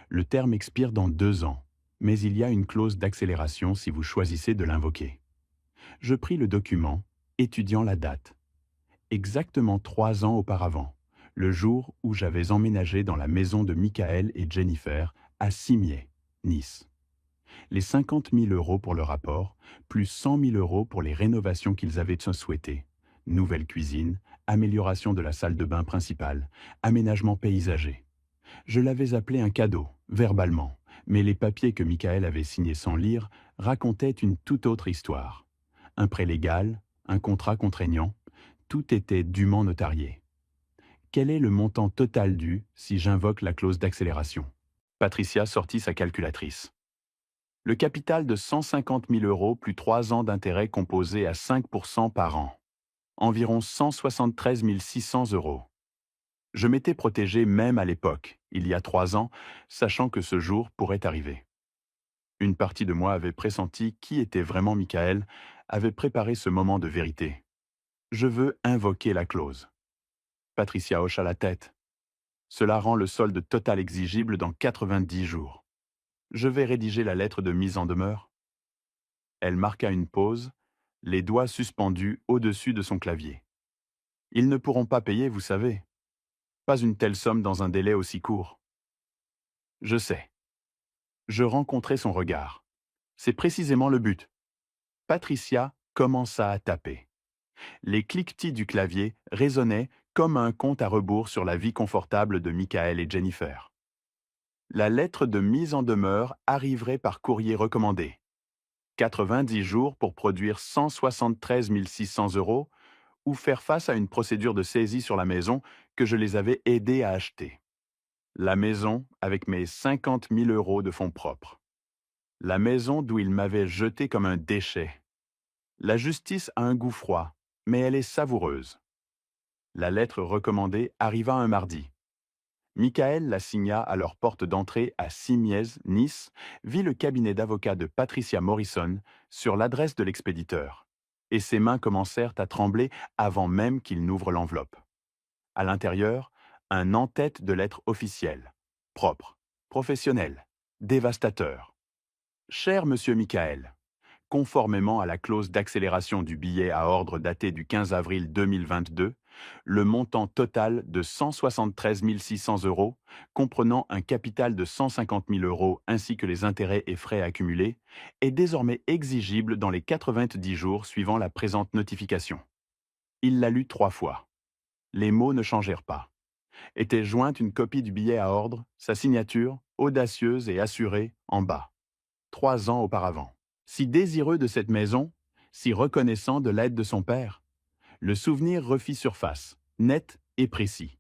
Le terme expire dans 2 ans, mais il y a une clause d'accélération si vous choisissez de l'invoquer. Je pris le document, étudiant la date. Exactement 3 ans auparavant, le jour où j'avais emménagé dans la maison de Michael et Jennifer à Cimiez, Nice. Les 50 000 euros pour le rapport, plus 100 000 euros pour les rénovations qu'ils avaient souhaitées. Nouvelle cuisine, amélioration de la salle de bain principale, aménagement paysager. Je l'avais appelé un cadeau, verbalement, mais les papiers que Michael avait signés sans lire racontaient une toute autre histoire. Un prêt légal, un contrat contraignant, tout était dûment notarié. Quel est le montant total dû si j'invoque la clause d'accélération? Patricia sortit sa calculatrice. Le capital de 150 000 euros plus 3 ans d'intérêt composé à 5% par an. Environ 173 600 euros. Je m'étais protégé même à l'époque, il y a 3 ans, sachant que ce jour pourrait arriver. Une partie de moi avait pressenti qui était vraiment Michael, avait préparé ce moment de vérité. Je veux invoquer la clause. Patricia hocha la tête. Cela rend le solde total exigible dans 90 jours. Je vais rédiger la lettre de mise en demeure. Elle marqua une pause, les doigts suspendus au-dessus de son clavier. Ils ne pourront pas payer, vous savez. Pas une telle somme dans un délai aussi court. Je sais. Je rencontrai son regard. C'est précisément le but. Patricia commença à taper. Les cliquetis du clavier résonnaient comme un compte à rebours sur la vie confortable de Michael et Jennifer. La lettre de mise en demeure arriverait par courrier recommandé. 90 jours pour produire 173 600 euros ou faire face à une procédure de saisie sur la maison que je les avais aidés à acheter. La maison avec mes 50 000 euros de fonds propres. La maison d'où ils m'avaient jeté comme un déchet. La justice a un goût froid, mais elle est savoureuse. La lettre recommandée arriva un mardi. Michael la signa à leur porte d'entrée à Cimiez, Nice, vit le cabinet d'avocats de Patricia Morrison sur l'adresse de l'expéditeur, et ses mains commencèrent à trembler avant même qu'il n'ouvre l'enveloppe. À l'intérieur, un en-tête de lettres officielles, propre, professionnel, dévastateur. Cher Monsieur Michael, conformément à la clause d'accélération du billet à ordre daté du 15 avril 2022, le montant total de 173 600 euros, comprenant un capital de 150 000 euros ainsi que les intérêts et frais accumulés, est désormais exigible dans les 90 jours suivant la présente notification. Il l'a lu 3 fois. Les mots ne changèrent pas. Était jointe une copie du billet à ordre, sa signature, audacieuse et assurée, en bas. 3 ans auparavant. Si désireux de cette maison, si reconnaissant de l'aide de son père, le souvenir refit surface, net et précis.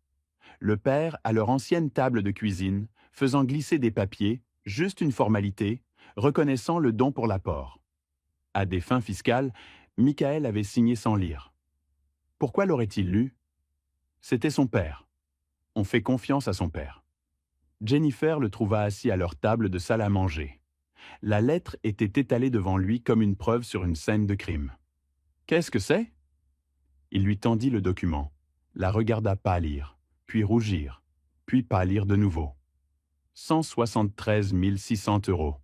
Le père à leur ancienne table de cuisine, faisant glisser des papiers, juste une formalité, reconnaissant le don pour l'apport. À des fins fiscales, Michael avait signé sans lire. Pourquoi l'aurait-il lu? C'était son père. On fait confiance à son père. Jennifer le trouva assis à leur table de salle à manger. La lettre était étalée devant lui comme une preuve sur une scène de crime. « Qu'est-ce que c'est » Il lui tendit le document, la regarda pâlir, puis rougir, puis pâlir de nouveau. 173 600 euros.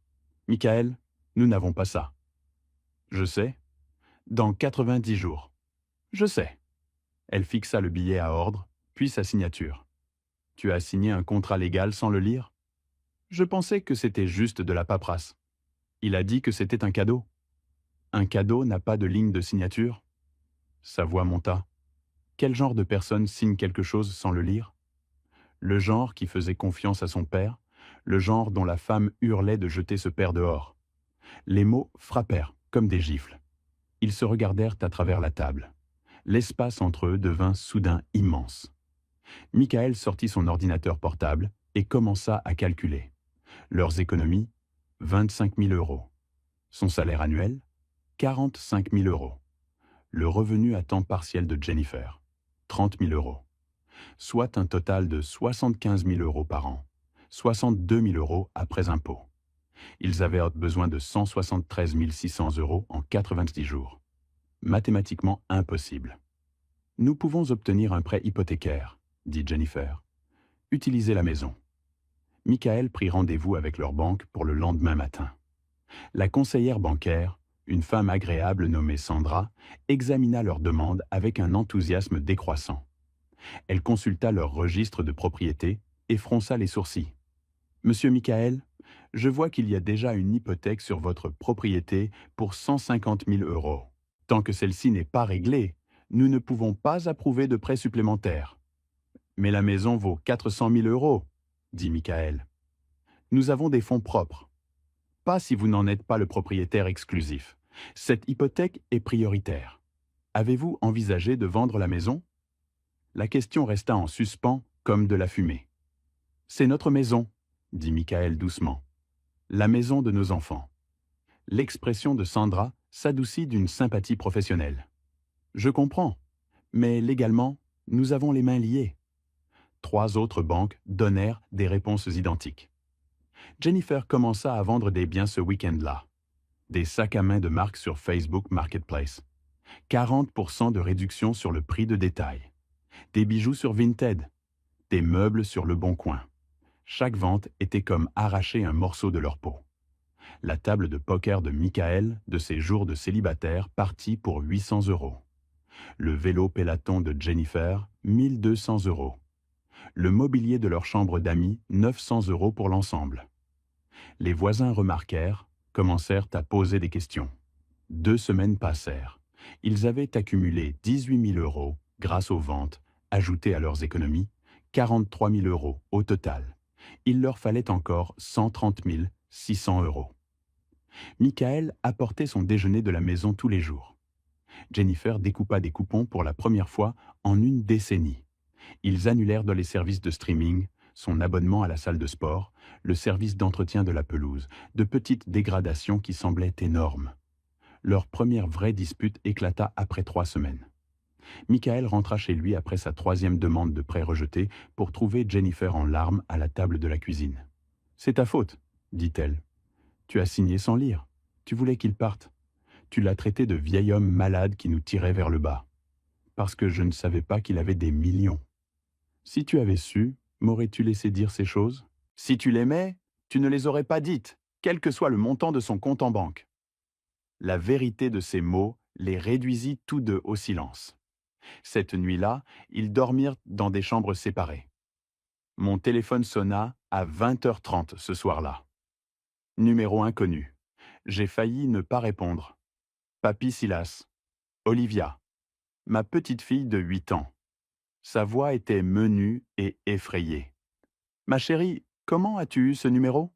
Michael, nous n'avons pas ça. Je sais. Dans 90 jours. Je sais. Elle fixa le billet à ordre, puis sa signature. Tu as signé un contrat légal sans le lire? Je pensais que c'était juste de la paperasse. Il a dit que c'était un cadeau. Un cadeau n'a pas de ligne de signature? Sa voix monta. Quel genre de personne signe quelque chose sans le lire? Le genre qui faisait confiance à son père, le genre dont la femme hurlait de jeter ce père dehors. Les mots frappèrent, comme des gifles. Ils se regardèrent à travers la table. L'espace entre eux devint soudain immense. Michael sortit son ordinateur portable et commença à calculer. Leurs économies, 25 000 euros. Son salaire annuel, 45 000 euros. Le revenu à temps partiel de Jennifer, 30 000 euros. Soit un total de 75 000 euros par an, 62 000 euros après impôt. Ils avaient besoin de 173 600 euros en 90 jours. Mathématiquement impossible. Nous pouvons obtenir un prêt hypothécaire, dit Jennifer. Utilisez la maison. Michael prit rendez-vous avec leur banque pour le lendemain matin. La conseillère bancaire, une femme agréable nommée Sandra, examina leur demande avec un enthousiasme décroissant. Elle consulta leur registre de propriété et fronça les sourcils. « Monsieur Michael, je vois qu'il y a déjà une hypothèque sur votre propriété pour 150 000 euros. Tant que celle-ci n'est pas réglée, nous ne pouvons pas approuver de prêt supplémentaire. »« Mais la maison vaut 400 000 euros, dit Michael. « Nous avons des fonds propres. Pas si vous n'en êtes pas le propriétaire exclusif. Cette hypothèque est prioritaire. Avez-vous envisagé de vendre la maison ?» La question resta en suspens comme de la fumée. « C'est notre maison, » dit Michael doucement. « La maison de nos enfants. » L'expression de Sandra s'adoucit d'une sympathie professionnelle. « Je comprends, mais légalement, nous avons les mains liées. » 3 autres banques donnèrent des réponses identiques. Jennifer commença à vendre des biens ce week-end-là. Des sacs à main de marque sur Facebook Marketplace. 40% de réduction sur le prix de détail. Des bijoux sur Vinted. Des meubles sur Le Bon Coin. Chaque vente était comme arracher un morceau de leur peau. La table de poker de Michael, de ses jours de célibataire, partit pour 800 euros. Le vélo Peloton de Jennifer, 1200 euros. Le mobilier de leur chambre d'amis, 900 euros pour l'ensemble. Les voisins remarquèrent, commencèrent à poser des questions. 2 semaines passèrent. Ils avaient accumulé 18 000 euros grâce aux ventes, ajoutées à leurs économies, 43 000 euros au total. Il leur fallait encore 130 600 euros. Michael apportait son déjeuner de la maison tous les jours. Jennifer découpa des coupons pour la première fois en une décennie. Ils annulèrent dans les services de streaming, son abonnement à la salle de sport, le service d'entretien de la pelouse, de petites dégradations qui semblaient énormes. Leur première vraie dispute éclata après 3 semaines. Michael rentra chez lui après sa 3e demande de prêt rejetée pour trouver Jennifer en larmes à la table de la cuisine. « C'est ta faute, dit-elle. Tu as signé sans lire. Tu voulais qu'il parte. Tu l'as traité de vieil homme malade qui nous tirait vers le bas. Parce que je ne savais pas qu'il avait des millions. Si tu avais su, m'aurais-tu laissé dire ces choses? Si tu l'aimais, tu ne les aurais pas dites, quel que soit le montant de son compte en banque. » La vérité de ces mots les réduisit tous deux au silence. Cette nuit-là, ils dormirent dans des chambres séparées. Mon téléphone sonna à 20h30 ce soir-là. Numéro inconnu. J'ai failli ne pas répondre. Papy Silas. Olivia. Ma petite fille de 8 ans. Sa voix était menue et effrayée. « Ma chérie, comment as-tu eu ce numéro ?»«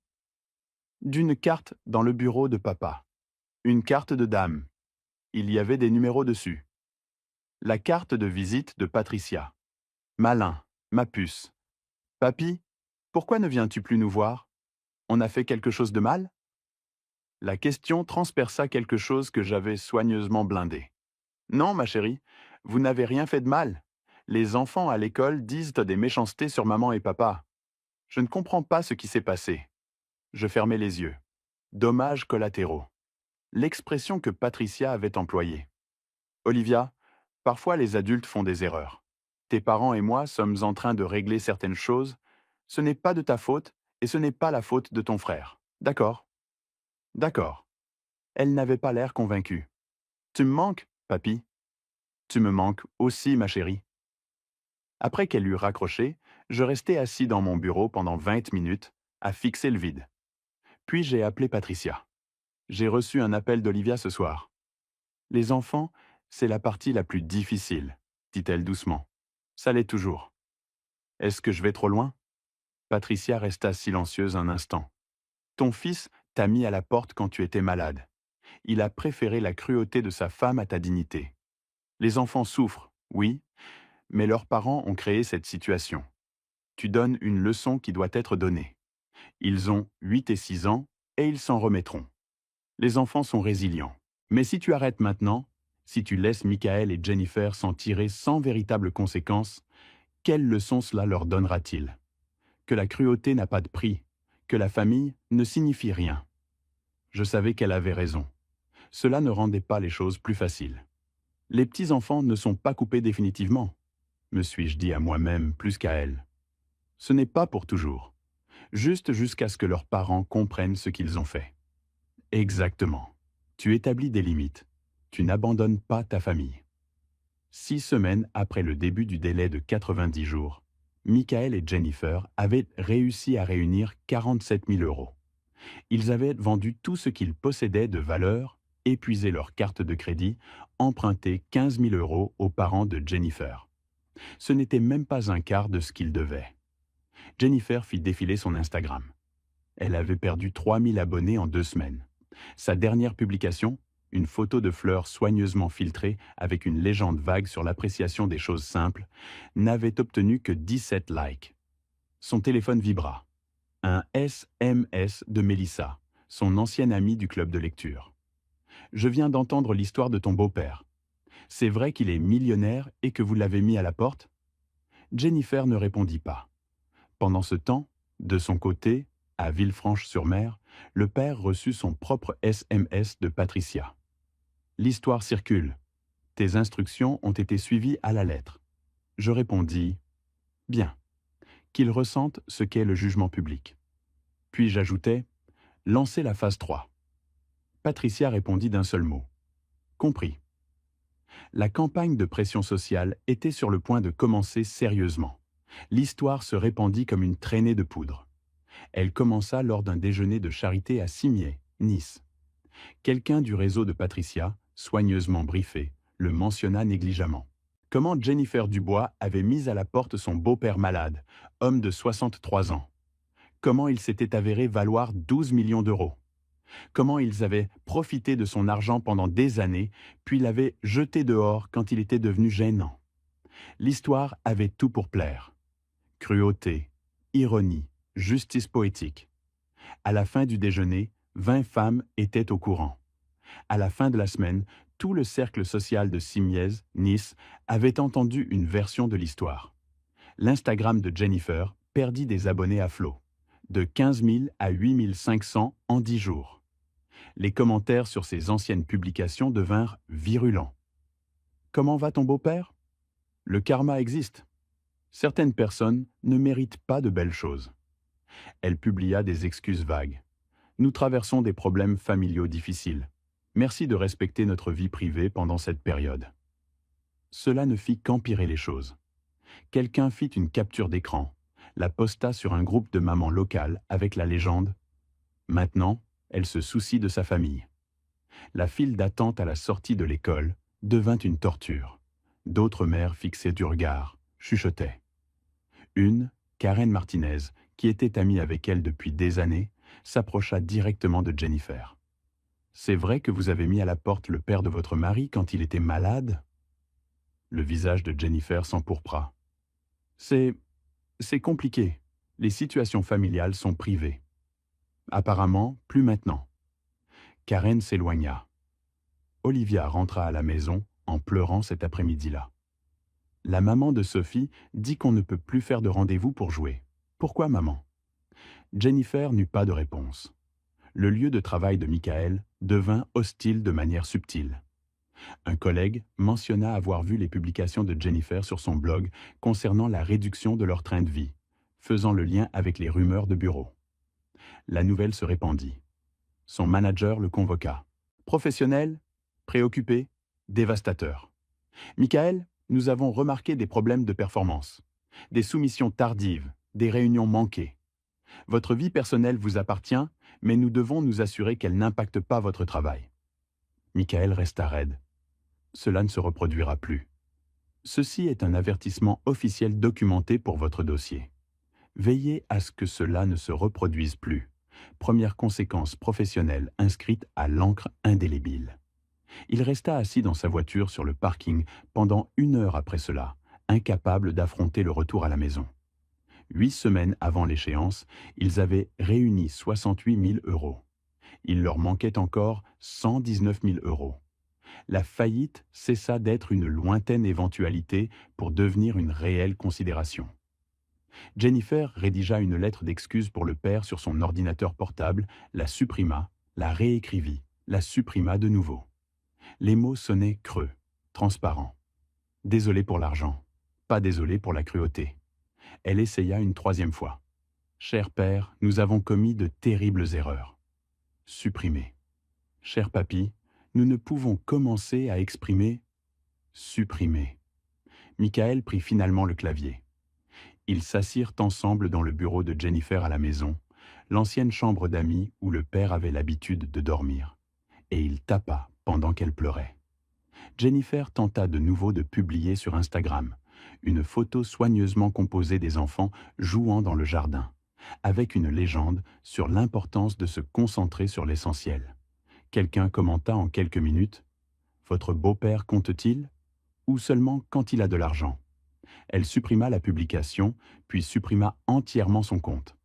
D'une carte dans le bureau de papa. Une carte de dame. Il y avait des numéros dessus. La carte de visite de Patricia. Malin, ma puce. Papy, pourquoi ne viens-tu plus nous voir? On a fait quelque chose de mal ?» La question transperça quelque chose que j'avais soigneusement blindé. « Non, ma chérie, vous n'avez rien fait de mal. Les enfants à l'école disent des méchancetés sur maman et papa. Je ne comprends pas ce qui s'est passé. » Je fermai les yeux. Dommages collatéraux. L'expression que Patricia avait employée. « Olivia, parfois les adultes font des erreurs. Tes parents et moi sommes en train de régler certaines choses. Ce n'est pas de ta faute et ce n'est pas la faute de ton frère. D'accord ? » « D'accord. » Elle n'avait pas l'air convaincue. « Tu me manques, papy ? » « Tu me manques aussi, ma chérie. » Après qu'elle eut raccroché, je restai assis dans mon bureau pendant 20 minutes, à fixer le vide. Puis j'ai appelé Patricia. « J'ai reçu un appel d'Olivia ce soir. »« Les enfants, c'est la partie la plus difficile, » dit-elle doucement. « Ça l'est toujours. »« Est-ce que je vais trop loin ?» Patricia resta silencieuse un instant. « Ton fils t'a mis à la porte quand tu étais malade. Il a préféré la cruauté de sa femme à ta dignité. Les enfants souffrent, oui, mais leurs parents ont créé cette situation. Tu donnes une leçon qui doit être donnée. Ils ont 8 et 6 ans et ils s'en remettront. Les enfants sont résilients. Mais si tu arrêtes maintenant, si tu laisses Michael et Jennifer s'en tirer sans véritable conséquence, quelle leçon cela leur donnera-t-il? Que la cruauté n'a pas de prix, que la famille ne signifie rien. Je savais qu'elle avait raison. Cela ne rendait pas les choses plus faciles. Les petits-enfants ne sont pas coupés définitivement, me suis-je dit à moi-même plus qu'à elle. Ce n'est pas pour toujours, juste jusqu'à ce que leurs parents comprennent ce qu'ils ont fait. Exactement. Tu établis des limites. Tu n'abandonnes pas ta famille. 6 semaines après le début du délai de 90 jours, Michael et Jennifer avaient réussi à réunir 47 000 euros. Ils avaient vendu tout ce qu'ils possédaient de valeur, épuisé leur carte de crédit, emprunté 15 000 euros aux parents de Jennifer. Ce n'était même pas un quart de ce qu'ils devaient. Jennifer fit défiler son Instagram. Elle avait perdu 3 000 abonnés en 2 semaines. Sa dernière publication, une photo de fleurs soigneusement filtrée avec une légende vague sur l'appréciation des choses simples, n'avait obtenu que 17 likes. Son téléphone vibra. Un SMS de Mélissa, son ancienne amie du club de lecture. « Je viens d'entendre l'histoire de ton beau-père. C'est vrai qu'il est millionnaire et que vous l'avez mis à la porte ?» Jennifer ne répondit pas. Pendant ce temps, de son côté, à Villefranche-sur-Mer, le père reçut son propre SMS de Patricia. « L'histoire circule. Tes instructions ont été suivies à la lettre. » Je répondis « Bien. Qu'il ressente ce qu'est le jugement public. » Puis j'ajoutai « Lancez la phase 3. » Patricia répondit d'un seul mot « Compris. » La campagne de pression sociale était sur le point de commencer sérieusement. L'histoire se répandit comme une traînée de poudre. Elle commença lors d'un déjeuner de charité à Cimiez, Nice. Quelqu'un du réseau de Patricia, soigneusement briefé, le mentionna négligemment. Comment Jennifer Dubois avait mis à la porte son beau-père malade, homme de 63 ans. Comment il s'était avéré valoir 12 millions d'euros. Comment ils avaient profité de son argent pendant des années, puis l'avaient jeté dehors quand il était devenu gênant. L'histoire avait tout pour plaire. Cruauté, ironie, justice poétique. À la fin du déjeuner, 20 femmes étaient au courant. À la fin de la semaine, tout le cercle social de Cimiez, Nice, avait entendu une version de l'histoire. L'Instagram de Jennifer perdit des abonnés à flot, de 15 000 à 8 500 en 10 jours. Les commentaires sur ses anciennes publications devinrent virulents. « Comment va ton beau-père ? Le karma existe. Certaines personnes ne méritent pas de belles choses. » Elle publia des excuses vagues. « Nous traversons des problèmes familiaux difficiles. Merci de respecter notre vie privée pendant cette période. » Cela ne fit qu'empirer les choses. Quelqu'un fit une capture d'écran, la posta sur un groupe de mamans locales avec la légende « Maintenant, elle se soucie de sa famille. » La file d'attente à la sortie de l'école devint une torture. D'autres mères fixaient du regard, chuchotaient. Une, Karen Martinez, qui était amie avec elle depuis des années, s'approcha directement de Jennifer. « C'est vrai que vous avez mis à la porte le père de votre mari quand il était malade ?» Le visage de Jennifer s'empourpra. « C'est compliqué. Les situations familiales sont privées. » Apparemment, plus maintenant. Karen s'éloigna. Olivia rentra à la maison en pleurant cet après-midi-là. La maman de Sophie dit qu'on ne peut plus faire de rendez-vous pour jouer. Pourquoi, maman? Jennifer n'eut pas de réponse. Le lieu de travail de Michael devint hostile de manière subtile. Un collègue mentionna avoir vu les publications de Jennifer sur son blog concernant la réduction de leur train de vie, faisant le lien avec les rumeurs de bureau. La nouvelle se répandit. Son manager le convoqua. Professionnel, préoccupé, dévastateur. Michael, nous avons remarqué des problèmes de performance, des soumissions tardives, des réunions manquées. Votre vie personnelle vous appartient, mais nous devons nous assurer qu'elle n'impacte pas votre travail. Michael resta raide. Cela ne se reproduira plus. Ceci est un avertissement officiel documenté pour votre dossier. Veillez à ce que cela ne se reproduise plus. Première conséquence professionnelle inscrite à l'encre indélébile. Il resta assis dans sa voiture sur le parking pendant 1 heure après cela, incapable d'affronter le retour à la maison. 8 semaines avant l'échéance, ils avaient réuni 68 000 euros. Il leur manquait encore 119 000 euros. La faillite cessa d'être une lointaine éventualité pour devenir une réelle considération. Jennifer rédigea une lettre d'excuse pour le père sur son ordinateur portable, la supprima, la réécrivit, la supprima de nouveau. Les mots sonnaient creux, transparents. Désolé pour l'argent, pas désolé pour la cruauté. Elle essaya une 3e fois. Cher père, nous avons commis de terribles erreurs. Supprimer. Cher papy, nous ne pouvons commencer à exprimer. Supprimer. Michael prit finalement le clavier. Ils s'assirent ensemble dans le bureau de Jennifer à la maison, l'ancienne chambre d'amis où le père avait l'habitude de dormir. Et il tapa pendant qu'elle pleurait. Jennifer tenta de nouveau de publier sur Instagram une photo soigneusement composée des enfants jouant dans le jardin, avec une légende sur l'importance de se concentrer sur l'essentiel. Quelqu'un commenta en quelques minutes « Votre beau-père compte-t-il ? Ou seulement quand il a de l'argent ?» Elle supprima la publication, puis supprima entièrement son compte.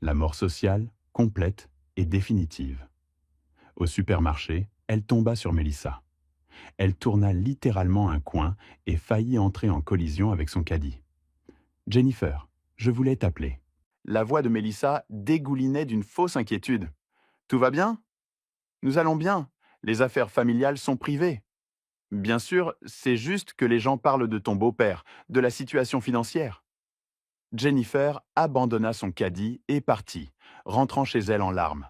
La mort sociale, complète et définitive. Au supermarché, elle tomba sur Mélissa. Elle tourna littéralement un coin et faillit entrer en collision avec son caddie. « Jennifer, je voulais t'appeler. » La voix de Mélissa dégoulinait d'une fausse inquiétude. « Tout va bien ? Nous allons bien. Les affaires familiales sont privées. Bien sûr, c'est juste que les gens parlent de ton beau-père, de la situation financière. » Jennifer abandonna son caddie et partit, rentrant chez elle en larmes.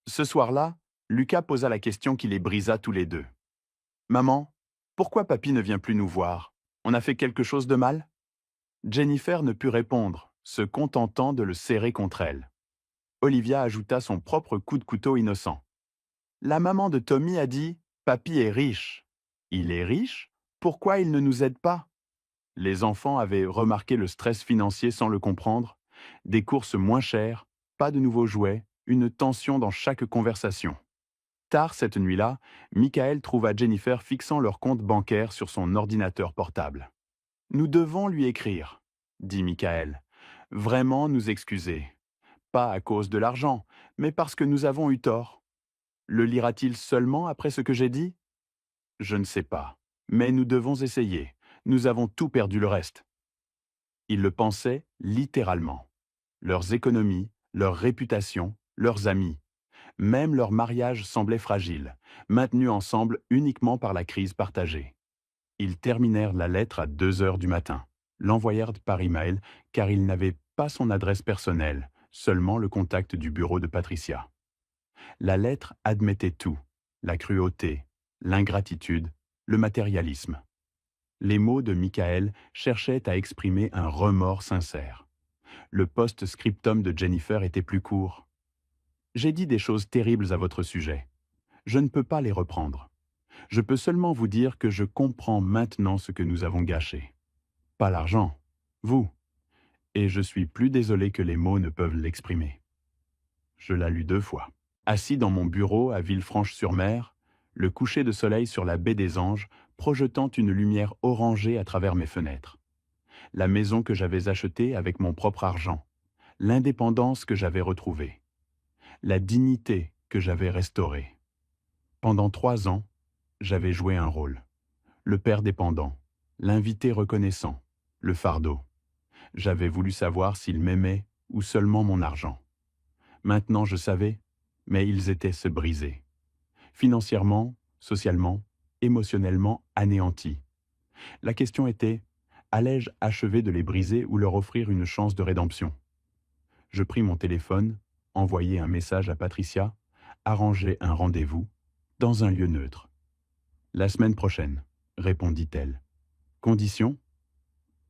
Ce soir-là, Lucas posa la question qui les brisa tous les deux. « Maman, pourquoi papy ne vient plus nous voir? On a fait quelque chose de mal ?» Jennifer ne put répondre, se contentant de le serrer contre elle. Olivia ajouta son propre coup de couteau innocent. « La maman de Tommy a dit « Papy est riche. » Il est riche? Pourquoi il ne nous aide pas? Les enfants avaient remarqué le stress financier sans le comprendre. Des courses moins chères, pas de nouveaux jouets, une tension dans chaque conversation. Tard cette nuit-là, Michael trouva Jennifer fixant leur compte bancaire sur son ordinateur portable. « Nous devons lui écrire, » dit Michael. « Vraiment nous excuser. Pas à cause de l'argent, mais parce que nous avons eu tort. Le lira-t-il seulement après ce que j'ai dit? Je ne sais pas, mais nous devons essayer. Nous avons tout perdu le reste. » Ils le pensaient littéralement. Leurs économies, leur réputation, leurs amis. Même leur mariage semblait fragile, maintenu ensemble uniquement par la crise partagée. Ils terminèrent la lettre à 2 heures du matin, l'envoyèrent par email car ils n'avaient pas son adresse personnelle, seulement le contact du bureau de Patricia. La lettre admettait tout, la cruauté, l'ingratitude, le matérialisme. Les mots de Michael cherchaient à exprimer un remords sincère. Le post-scriptum de Jennifer était plus court. J'ai dit des choses terribles à votre sujet. Je ne peux pas les reprendre. Je peux seulement vous dire que je comprends maintenant ce que nous avons gâché. Pas l'argent, vous. Et je suis plus désolé que les mots ne peuvent l'exprimer. Je la lus 2 fois. Assis dans mon bureau à Villefranche-sur-Mer, le coucher de soleil sur la baie des Anges projetant une lumière orangée à travers mes fenêtres. La maison que j'avais achetée avec mon propre argent. L'indépendance que j'avais retrouvée. La dignité que j'avais restaurée. Pendant 3 ans, j'avais joué un rôle. Le père dépendant, l'invité reconnaissant, le fardeau. J'avais voulu savoir s'il m'aimait ou seulement mon argent. Maintenant je savais, mais ils étaient se briser. Financièrement, socialement, émotionnellement anéantis. La question était, allais-je achever de les briser ou leur offrir une chance de rédemption? Je pris mon téléphone, envoyai un message à Patricia, arrangeai un rendez-vous, dans un lieu neutre. « La semaine prochaine », répondit-elle. « Condition ? »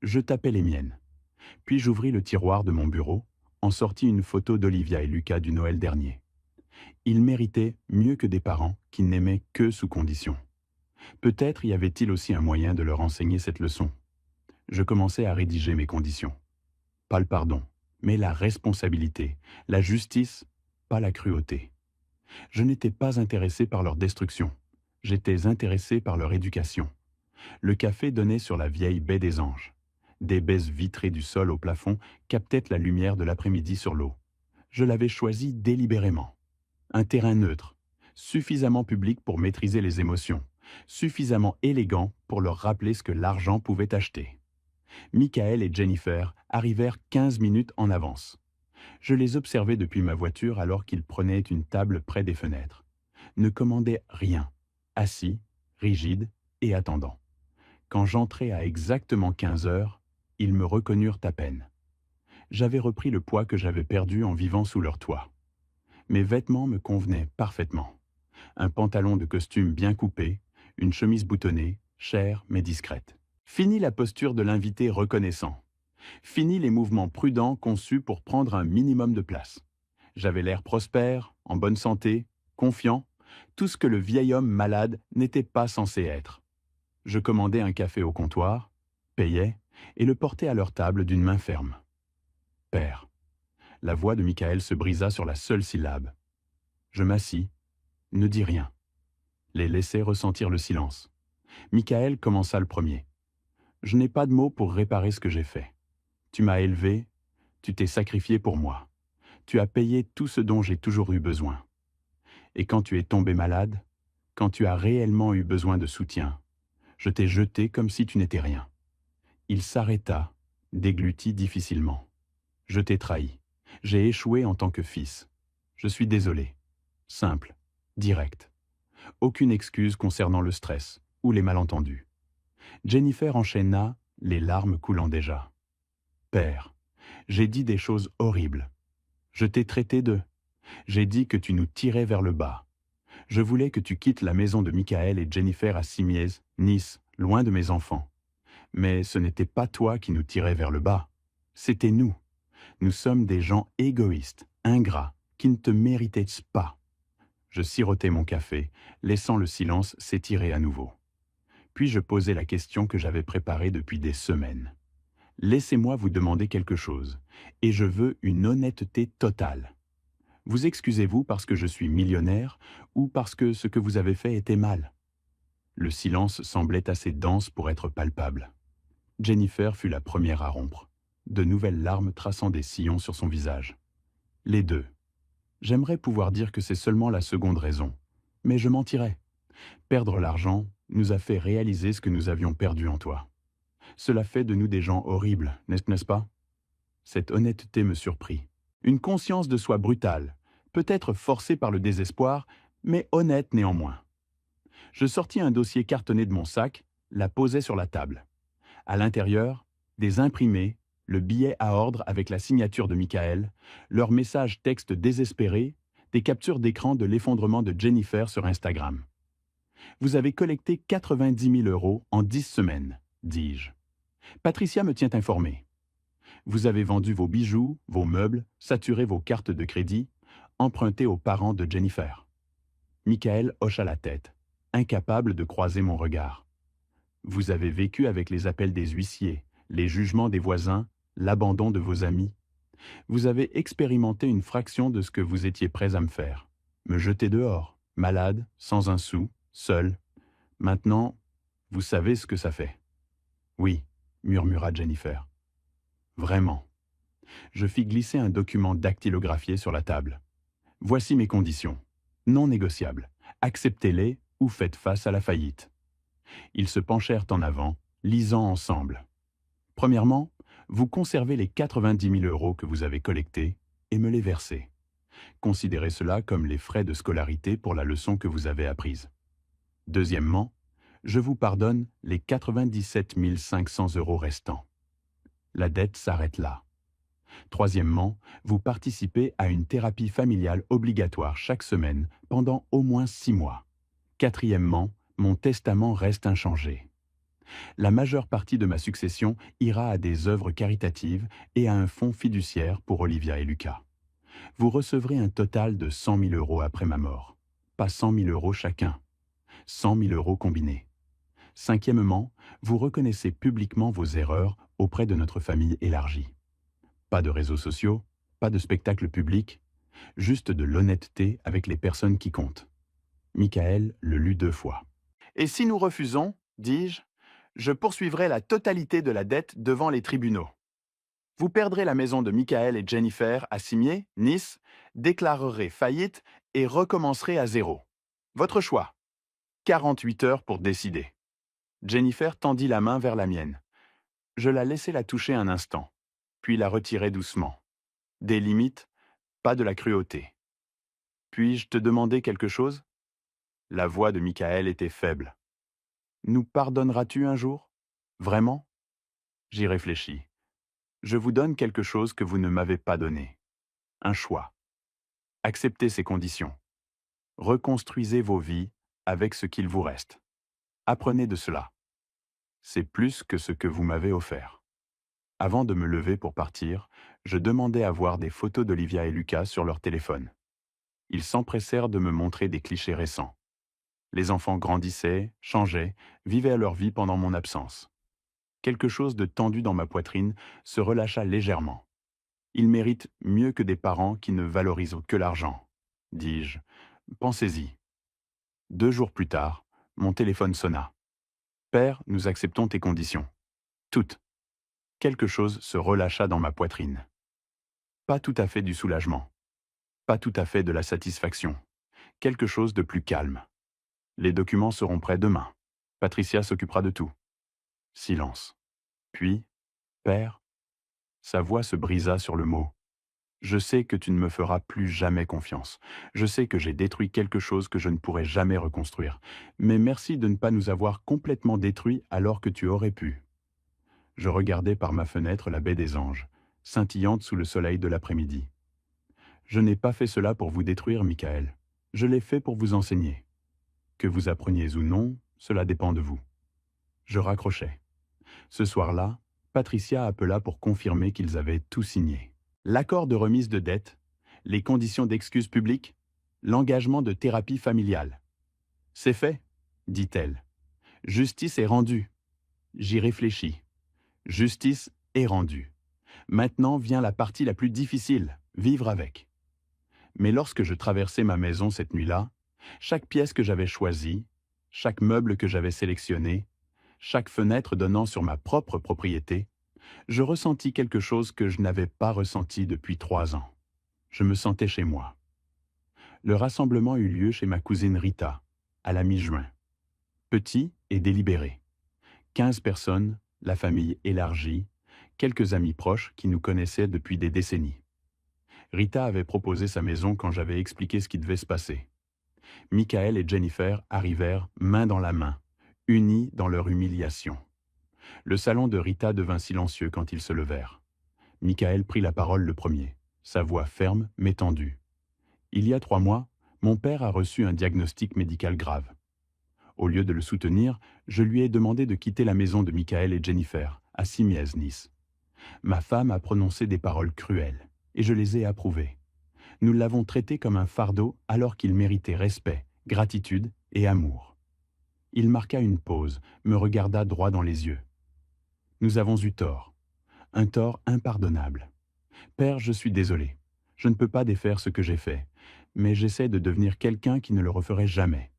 Je tapais les miennes. Puis j'ouvris le tiroir de mon bureau, en sortis une photo d'Olivia et Lucas du Noël dernier. Ils méritaient mieux que des parents qui n'aimaient que sous condition. Peut-être y avait-il aussi un moyen de leur enseigner cette leçon. Je commençais à rédiger mes conditions. Pas le pardon, mais la responsabilité, la justice, pas la cruauté. Je n'étais pas intéressé par leur destruction. J'étais intéressé par leur éducation. Le café donnait sur la vieille baie des Anges. Des baies vitrées du sol au plafond captaient la lumière de l'après-midi sur l'eau. Je l'avais choisi délibérément. Un terrain neutre, suffisamment public pour maîtriser les émotions, suffisamment élégant pour leur rappeler ce que l'argent pouvait acheter. Michael et Jennifer arrivèrent 15 minutes en avance. Je les observais depuis ma voiture alors qu'ils prenaient une table près des fenêtres. Ne commandaient rien, assis, rigides et attendant. Quand j'entrai à exactement 15 heures, ils me reconnurent à peine. J'avais repris le poids que j'avais perdu en vivant sous leur toit. Mes vêtements me convenaient parfaitement. Un pantalon de costume bien coupé, une chemise boutonnée, chère mais discrète. Fini la posture de l'invité reconnaissant. Fini les mouvements prudents conçus pour prendre un minimum de place. J'avais l'air prospère, en bonne santé, confiant, tout ce que le vieil homme malade n'était pas censé être. Je commandais un café au comptoir, payais et le portais à leur table d'une main ferme. « Père ». La voix de Michael se brisa sur la seule syllabe. Je m'assis, ne dis rien. Les laissai ressentir le silence. Michael commença le premier. « Je n'ai pas de mots pour réparer ce que j'ai fait. Tu m'as élevé, tu t'es sacrifié pour moi. Tu as payé tout ce dont j'ai toujours eu besoin. Et quand tu es tombé malade, quand tu as réellement eu besoin de soutien, je t'ai jeté comme si tu n'étais rien. » Il s'arrêta, déglutit difficilement. « Je t'ai trahi. J'ai échoué en tant que fils. Je suis désolé. » Simple, direct. Aucune excuse concernant le stress ou les malentendus. Jennifer enchaîna, les larmes coulant déjà. « Père, j'ai dit des choses horribles. Je t'ai traité de... J'ai dit que tu nous tirais vers le bas. Je voulais que tu quittes la maison de Michael et Jennifer à Simiez, Nice, loin de mes enfants. Mais ce n'était pas toi qui nous tirais vers le bas. C'était nous. Nous sommes des gens égoïstes, ingrats, qui ne te méritaient pas. » Je sirotais mon café, laissant le silence s'étirer à nouveau. Puis je posai la question que j'avais préparée depuis des semaines. « Laissez-moi vous demander quelque chose, et je veux une honnêteté totale. Vous excusez-vous parce que je suis millionnaire ou parce que ce que vous avez fait était mal ?» Le silence semblait assez dense pour être palpable. Jennifer fut la première à rompre, de nouvelles larmes traçant des sillons sur son visage. Les deux. J'aimerais pouvoir dire que c'est seulement la seconde raison, mais je mentirais. Perdre l'argent nous a fait réaliser ce que nous avions perdu en toi. Cela fait de nous des gens horribles, n'est-ce pas? Cette honnêteté me surprit. Une conscience de soi brutale, peut-être forcée par le désespoir, mais honnête néanmoins. Je sortis un dossier cartonné de mon sac, la posai sur la table. À l'intérieur, des imprimés, le billet à ordre avec la signature de Michael, leur message texte désespéré, des captures d'écran de l'effondrement de Jennifer sur Instagram. « Vous avez collecté 90 000 € en 10 semaines, dis-je. Patricia me tient informé. Vous avez vendu vos bijoux, vos meubles, saturé vos cartes de crédit, emprunté aux parents de Jennifer. » Michael hocha la tête, incapable de croiser mon regard. « Vous avez vécu avec les appels des huissiers, les jugements des voisins, l'abandon de vos amis. Vous avez expérimenté une fraction de ce que vous étiez prêts à me faire. Me jeter dehors, malade, sans un sou, seul. Maintenant, vous savez ce que ça fait. »« Oui, » murmura Jennifer. « Vraiment. » Je fis glisser un document dactylographié sur la table. « Voici mes conditions. Non négociables. Acceptez-les ou faites face à la faillite. » Ils se penchèrent en avant, lisant ensemble. « Premièrement, vous conservez les 90 000 € que vous avez collectés et me les versez. Considérez cela comme les frais de scolarité pour la leçon que vous avez apprise. Deuxièmement, je vous pardonne les 97 500 € restants. La dette s'arrête là. Troisièmement, vous participez à une thérapie familiale obligatoire chaque semaine pendant au moins 6 mois. Quatrièmement, mon testament reste inchangé. La majeure partie de ma succession ira à des œuvres caritatives et à un fonds fiduciaire pour Olivia et Lucas. Vous recevrez un total de 100 000 € après ma mort. Pas 100 000 € chacun. 100 000 € combinés. Cinquièmement, vous reconnaissez publiquement vos erreurs auprès de notre famille élargie. Pas de réseaux sociaux, pas de spectacle public. Juste de l'honnêteté avec les personnes qui comptent. Michael le lut 2 fois. Et si nous refusons, dis-je, je poursuivrai la totalité de la dette devant les tribunaux. Vous perdrez la maison de Michael et Jennifer à Cimiez, Nice, déclarerez faillite et recommencerez à zéro. Votre choix. 48 heures pour décider. Jennifer tendit la main vers la mienne. Je la laissai la toucher un instant, puis la retirai doucement. Des limites, pas de la cruauté. Puis-je te demander quelque chose? La voix de Michael était faible. Nous pardonneras-tu un jour? Vraiment? J'y réfléchis. Je vous donne quelque chose que vous ne m'avez pas donné. Un choix. Acceptez ces conditions. Reconstruisez vos vies avec ce qu'il vous reste. Apprenez de cela. C'est plus que ce que vous m'avez offert. Avant de me lever pour partir, je demandai à voir des photos d'Olivia et Lucas sur leur téléphone. Ils s'empressèrent de me montrer des clichés récents. Les enfants grandissaient, changeaient, vivaient leur vie pendant mon absence. Quelque chose de tendu dans ma poitrine se relâcha légèrement. Ils méritent mieux que des parents qui ne valorisent que l'argent, dis-je. Pensez-y. 2 jours plus tard, mon téléphone sonna. Père, nous acceptons tes conditions. Toutes. Quelque chose se relâcha dans ma poitrine. Pas tout à fait du soulagement. Pas tout à fait de la satisfaction. Quelque chose de plus calme. Les documents seront prêts demain. Patricia s'occupera de tout. Silence. Puis, Père, sa voix se brisa sur le mot. Je sais que tu ne me feras plus jamais confiance. Je sais que j'ai détruit quelque chose que je ne pourrai jamais reconstruire. Mais merci de ne pas nous avoir complètement détruits alors que tu aurais pu. Je regardais par ma fenêtre la baie des Anges, scintillante sous le soleil de l'après-midi. Je n'ai pas fait cela pour vous détruire, Michael. Je l'ai fait pour vous enseigner. Que vous appreniez ou non, cela dépend de vous. Je raccrochais. Ce soir-là, Patricia appela pour confirmer qu'ils avaient tout signé. L'accord de remise de dette, les conditions d'excuse publique, l'engagement de thérapie familiale. C'est fait, dit-elle. Justice est rendue. J'y réfléchis. Justice est rendue. Maintenant vient la partie la plus difficile, vivre avec. Mais lorsque je traversais ma maison cette nuit-là, chaque pièce que j'avais choisie, chaque meuble que j'avais sélectionné, chaque fenêtre donnant sur ma propre propriété, je ressentis quelque chose que je n'avais pas ressenti depuis 3 ans. Je me sentais chez moi. Le rassemblement eut lieu chez ma cousine Rita, à la mi-juin. Petit et délibéré. 15 personnes, la famille élargie, quelques amis proches qui nous connaissaient depuis des décennies. Rita avait proposé sa maison quand j'avais expliqué ce qui devait se passer. Michael et Jennifer arrivèrent main dans la main, unis dans leur humiliation. Le salon de Rita devint silencieux quand ils se levèrent. Michael prit la parole le premier, sa voix ferme mais tendue. Il y a 3 mois, mon père a reçu un diagnostic médical grave. Au lieu de le soutenir, je lui ai demandé de quitter la maison de Michael et Jennifer, à Cimiez, Nice. Ma femme a prononcé des paroles cruelles, et je les ai approuvées. Nous l'avons traité comme un fardeau alors qu'il méritait respect, gratitude et amour. Il marqua une pause, me regarda droit dans les yeux. Nous avons eu tort, un tort impardonnable. Père, je suis désolé. Je ne peux pas défaire ce que j'ai fait, mais j'essaie de devenir quelqu'un qui ne le referait jamais.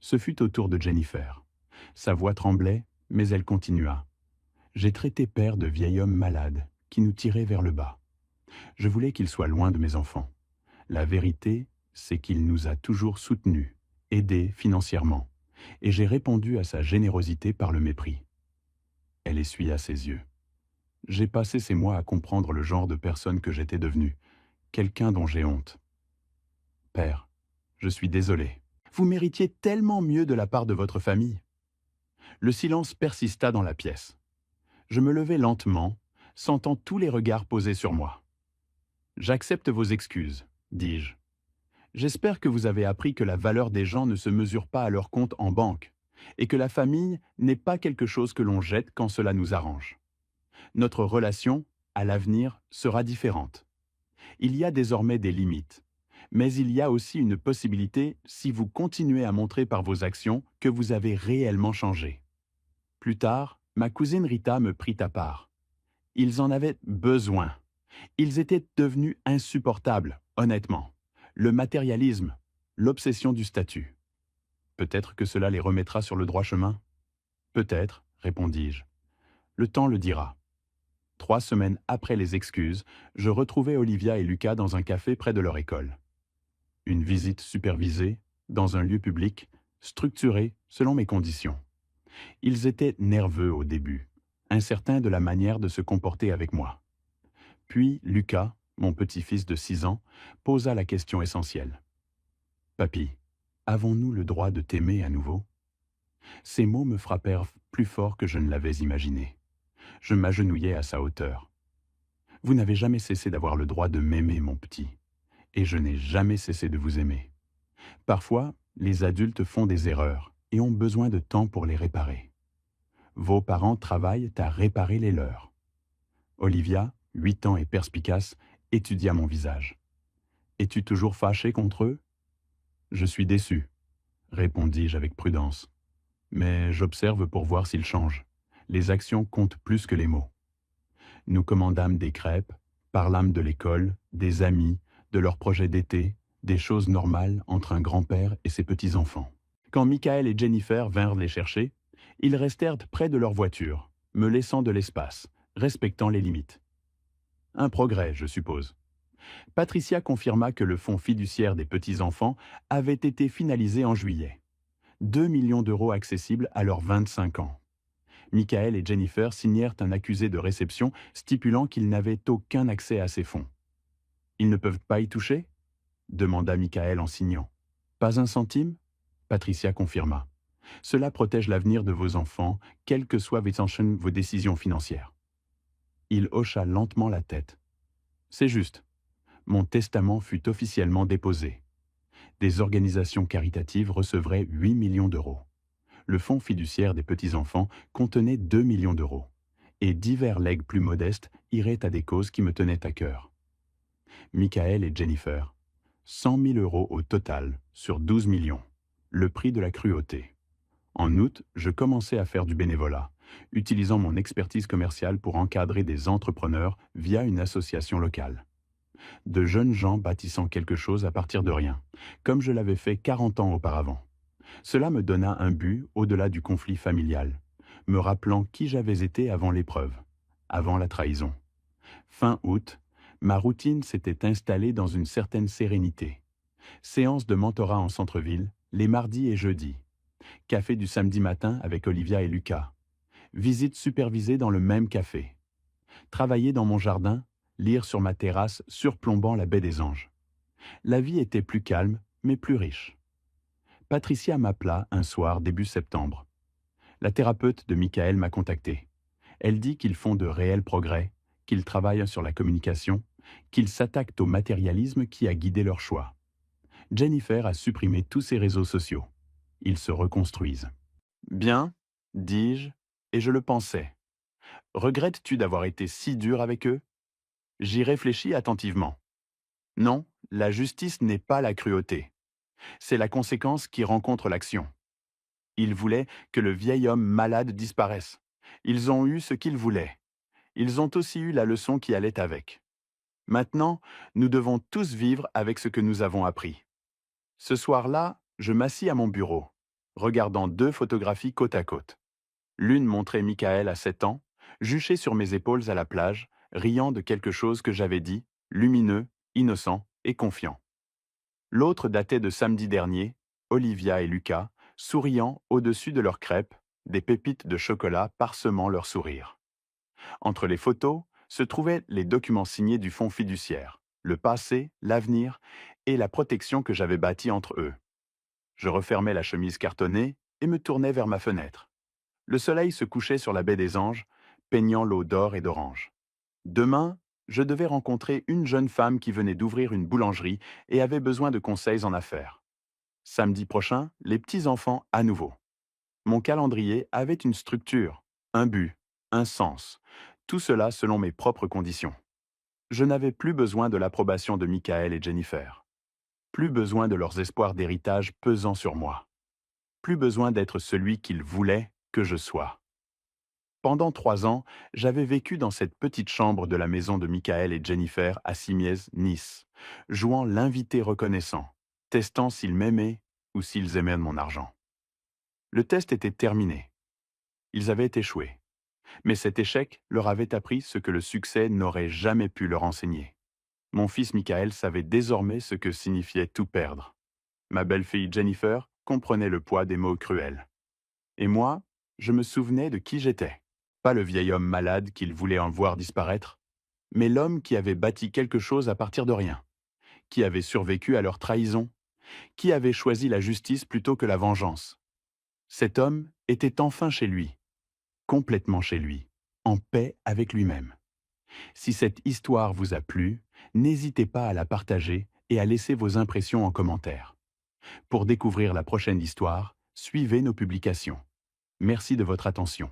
Ce fut au tour de Jennifer. Sa voix tremblait, mais elle continua. J'ai traité Père de vieil homme malade, qui nous tirait vers le bas. Je voulais qu'il soit loin de mes enfants. La vérité, c'est qu'il nous a toujours soutenus, aidés financièrement, et j'ai répondu à sa générosité par le mépris. Elle essuya ses yeux. J'ai passé ces mois à comprendre le genre de personne que j'étais devenu, quelqu'un dont j'ai honte. Père, je suis désolé. Vous méritiez tellement mieux de la part de votre famille. Le silence persista dans la pièce. Je me levai lentement, sentant tous les regards posés sur moi. J'accepte vos excuses, dis-je. J'espère que vous avez appris que la valeur des gens ne se mesure pas à leur compte en banque, et que la famille n'est pas quelque chose que l'on jette quand cela nous arrange. Notre relation, à l'avenir, sera différente. Il y a désormais des limites, mais il y a aussi une possibilité si vous continuez à montrer par vos actions que vous avez réellement changé. Plus tard, ma cousine Rita me prit à part. Ils en avaient besoin. Ils étaient devenus insupportables, Honnêtement, le matérialisme, l'obsession du statut. Peut-être que cela les remettra sur le droit chemin? Peut-être, répondis-je. Le temps le dira. 3 semaines après les excuses, je retrouvai Olivia et Lucas dans un café près de leur école. Une visite supervisée, dans un lieu public, structurée selon mes conditions. Ils étaient nerveux au début, incertains de la manière de se comporter avec moi. Puis Lucas, mon petit-fils de 6 ans, posa la question essentielle. Papy, avons-nous le droit de t'aimer à nouveau? Ces mots me frappèrent plus fort que je ne l'avais imaginé. Je m'agenouillai à sa hauteur. Vous n'avez jamais cessé d'avoir le droit de m'aimer, mon petit, et je n'ai jamais cessé de vous aimer. Parfois, les adultes font des erreurs et ont besoin de temps pour les réparer. Vos parents travaillent à réparer les leurs. Olivia, 8 ans et perspicace, étudia mon visage. Es-tu toujours fâché contre eux? Je suis déçu, répondis-je avec prudence. Mais j'observe pour voir s'ils changent. Les actions comptent plus que les mots. Nous commandâmes des crêpes, parlâmes de l'école, des amis, de leurs projets d'été, des choses normales entre un grand-père et ses petits-enfants. Quand Michael et Jennifer vinrent les chercher, ils restèrent près de leur voiture, me laissant de l'espace, respectant les limites. Un progrès, je suppose. Patricia confirma que le fonds fiduciaire des petits-enfants avait été finalisé en juillet. 2 millions d'euros accessibles à leurs 25 ans. Michael et Jennifer signèrent un accusé de réception stipulant qu'ils n'avaient aucun accès à ces fonds. « Ils ne peuvent pas y toucher ?» demanda Michael en signant. « Pas un centime ?» Patricia confirma. « Cela protège l'avenir de vos enfants, quelles que soient vos décisions financières. » Il hocha lentement la tête. « C'est juste. Mon testament fut officiellement déposé. Des organisations caritatives recevraient 8 millions d'euros. Le fonds fiduciaire des petits-enfants contenait 2 millions d'euros. Et divers legs plus modestes iraient à des causes qui me tenaient à cœur. Michael et Jennifer. 100 000 euros au total, sur 12 millions. Le prix de la cruauté. En août, je commençai à faire du bénévolat, utilisant mon expertise commerciale pour encadrer des entrepreneurs via une association locale. De jeunes gens bâtissant quelque chose à partir de rien, comme je l'avais fait 40 ans auparavant. Cela me donna un but au-delà du conflit familial, me rappelant qui j'avais été avant l'épreuve, avant la trahison. Fin août, ma routine s'était installée dans une certaine sérénité. Séance de mentorat en centre-ville, les mardis et jeudis. Café du samedi matin avec Olivia et Lucas. Visite supervisée dans le même café. Travailler dans mon jardin, lire sur ma terrasse surplombant la baie des Anges. La vie était plus calme, mais plus riche. Patricia m'appela un soir début septembre. La thérapeute de Michael m'a contacté. Elle dit qu'ils font de réels progrès, qu'ils travaillent sur la communication, qu'ils s'attaquent au matérialisme qui a guidé leur choix. Jennifer a supprimé tous ses réseaux sociaux. Ils se reconstruisent. Bien, dis-je, et je le pensais. Regrettes-tu d'avoir été si dur avec eux? J'y réfléchis attentivement. Non, la justice n'est pas la cruauté. C'est la conséquence qui rencontre l'action. Ils voulaient que le vieil homme malade disparaisse. Ils ont eu ce qu'ils voulaient. Ils ont aussi eu la leçon qui allait avec. Maintenant, nous devons tous vivre avec ce que nous avons appris. Ce soir-là, je m'assis à mon bureau, regardant 2 photographies côte à côte. L'une montrait Michael à 7 ans, juché sur mes épaules à la plage, riant de quelque chose que j'avais dit, lumineux, innocent et confiant. L'autre datait de samedi dernier, Olivia et Lucas, souriant au-dessus de leurs crêpes, des pépites de chocolat parsemant leur sourire. Entre les photos se trouvaient les documents signés du fonds fiduciaire, le passé, l'avenir et la protection que j'avais bâtie entre eux. Je refermais la chemise cartonnée et me tournais vers ma fenêtre. Le soleil se couchait sur la baie des Anges, peignant l'eau d'or et d'orange. Demain, je devais rencontrer une jeune femme qui venait d'ouvrir une boulangerie et avait besoin de conseils en affaires. Samedi prochain, les petits-enfants à nouveau. Mon calendrier avait une structure, un but, un sens, tout cela selon mes propres conditions. Je n'avais plus besoin de l'approbation de Michael et Jennifer. Plus besoin de leurs espoirs d'héritage pesant sur moi. Plus besoin d'être celui qu'ils voulaient que je sois. Pendant 3 ans, j'avais vécu dans cette petite chambre de la maison de Michael et Jennifer à Simiez, Nice, jouant l'invité reconnaissant, testant s'ils m'aimaient ou s'ils aimaient mon argent. Le test était terminé. Ils avaient échoué. Mais cet échec leur avait appris ce que le succès n'aurait jamais pu leur enseigner. Mon fils Michael savait désormais ce que signifiait tout perdre. Ma belle-fille Jennifer comprenait le poids des mots cruels. Et moi, je me souvenais de qui j'étais. Pas le vieil homme malade qu'ils voulaient en voir disparaître, mais l'homme qui avait bâti quelque chose à partir de rien, qui avait survécu à leur trahison, qui avait choisi la justice plutôt que la vengeance. Cet homme était enfin chez lui, complètement chez lui, en paix avec lui-même. Si cette histoire vous a plu, n'hésitez pas à la partager et à laisser vos impressions en commentaire. Pour découvrir la prochaine histoire, suivez nos publications. Merci de votre attention.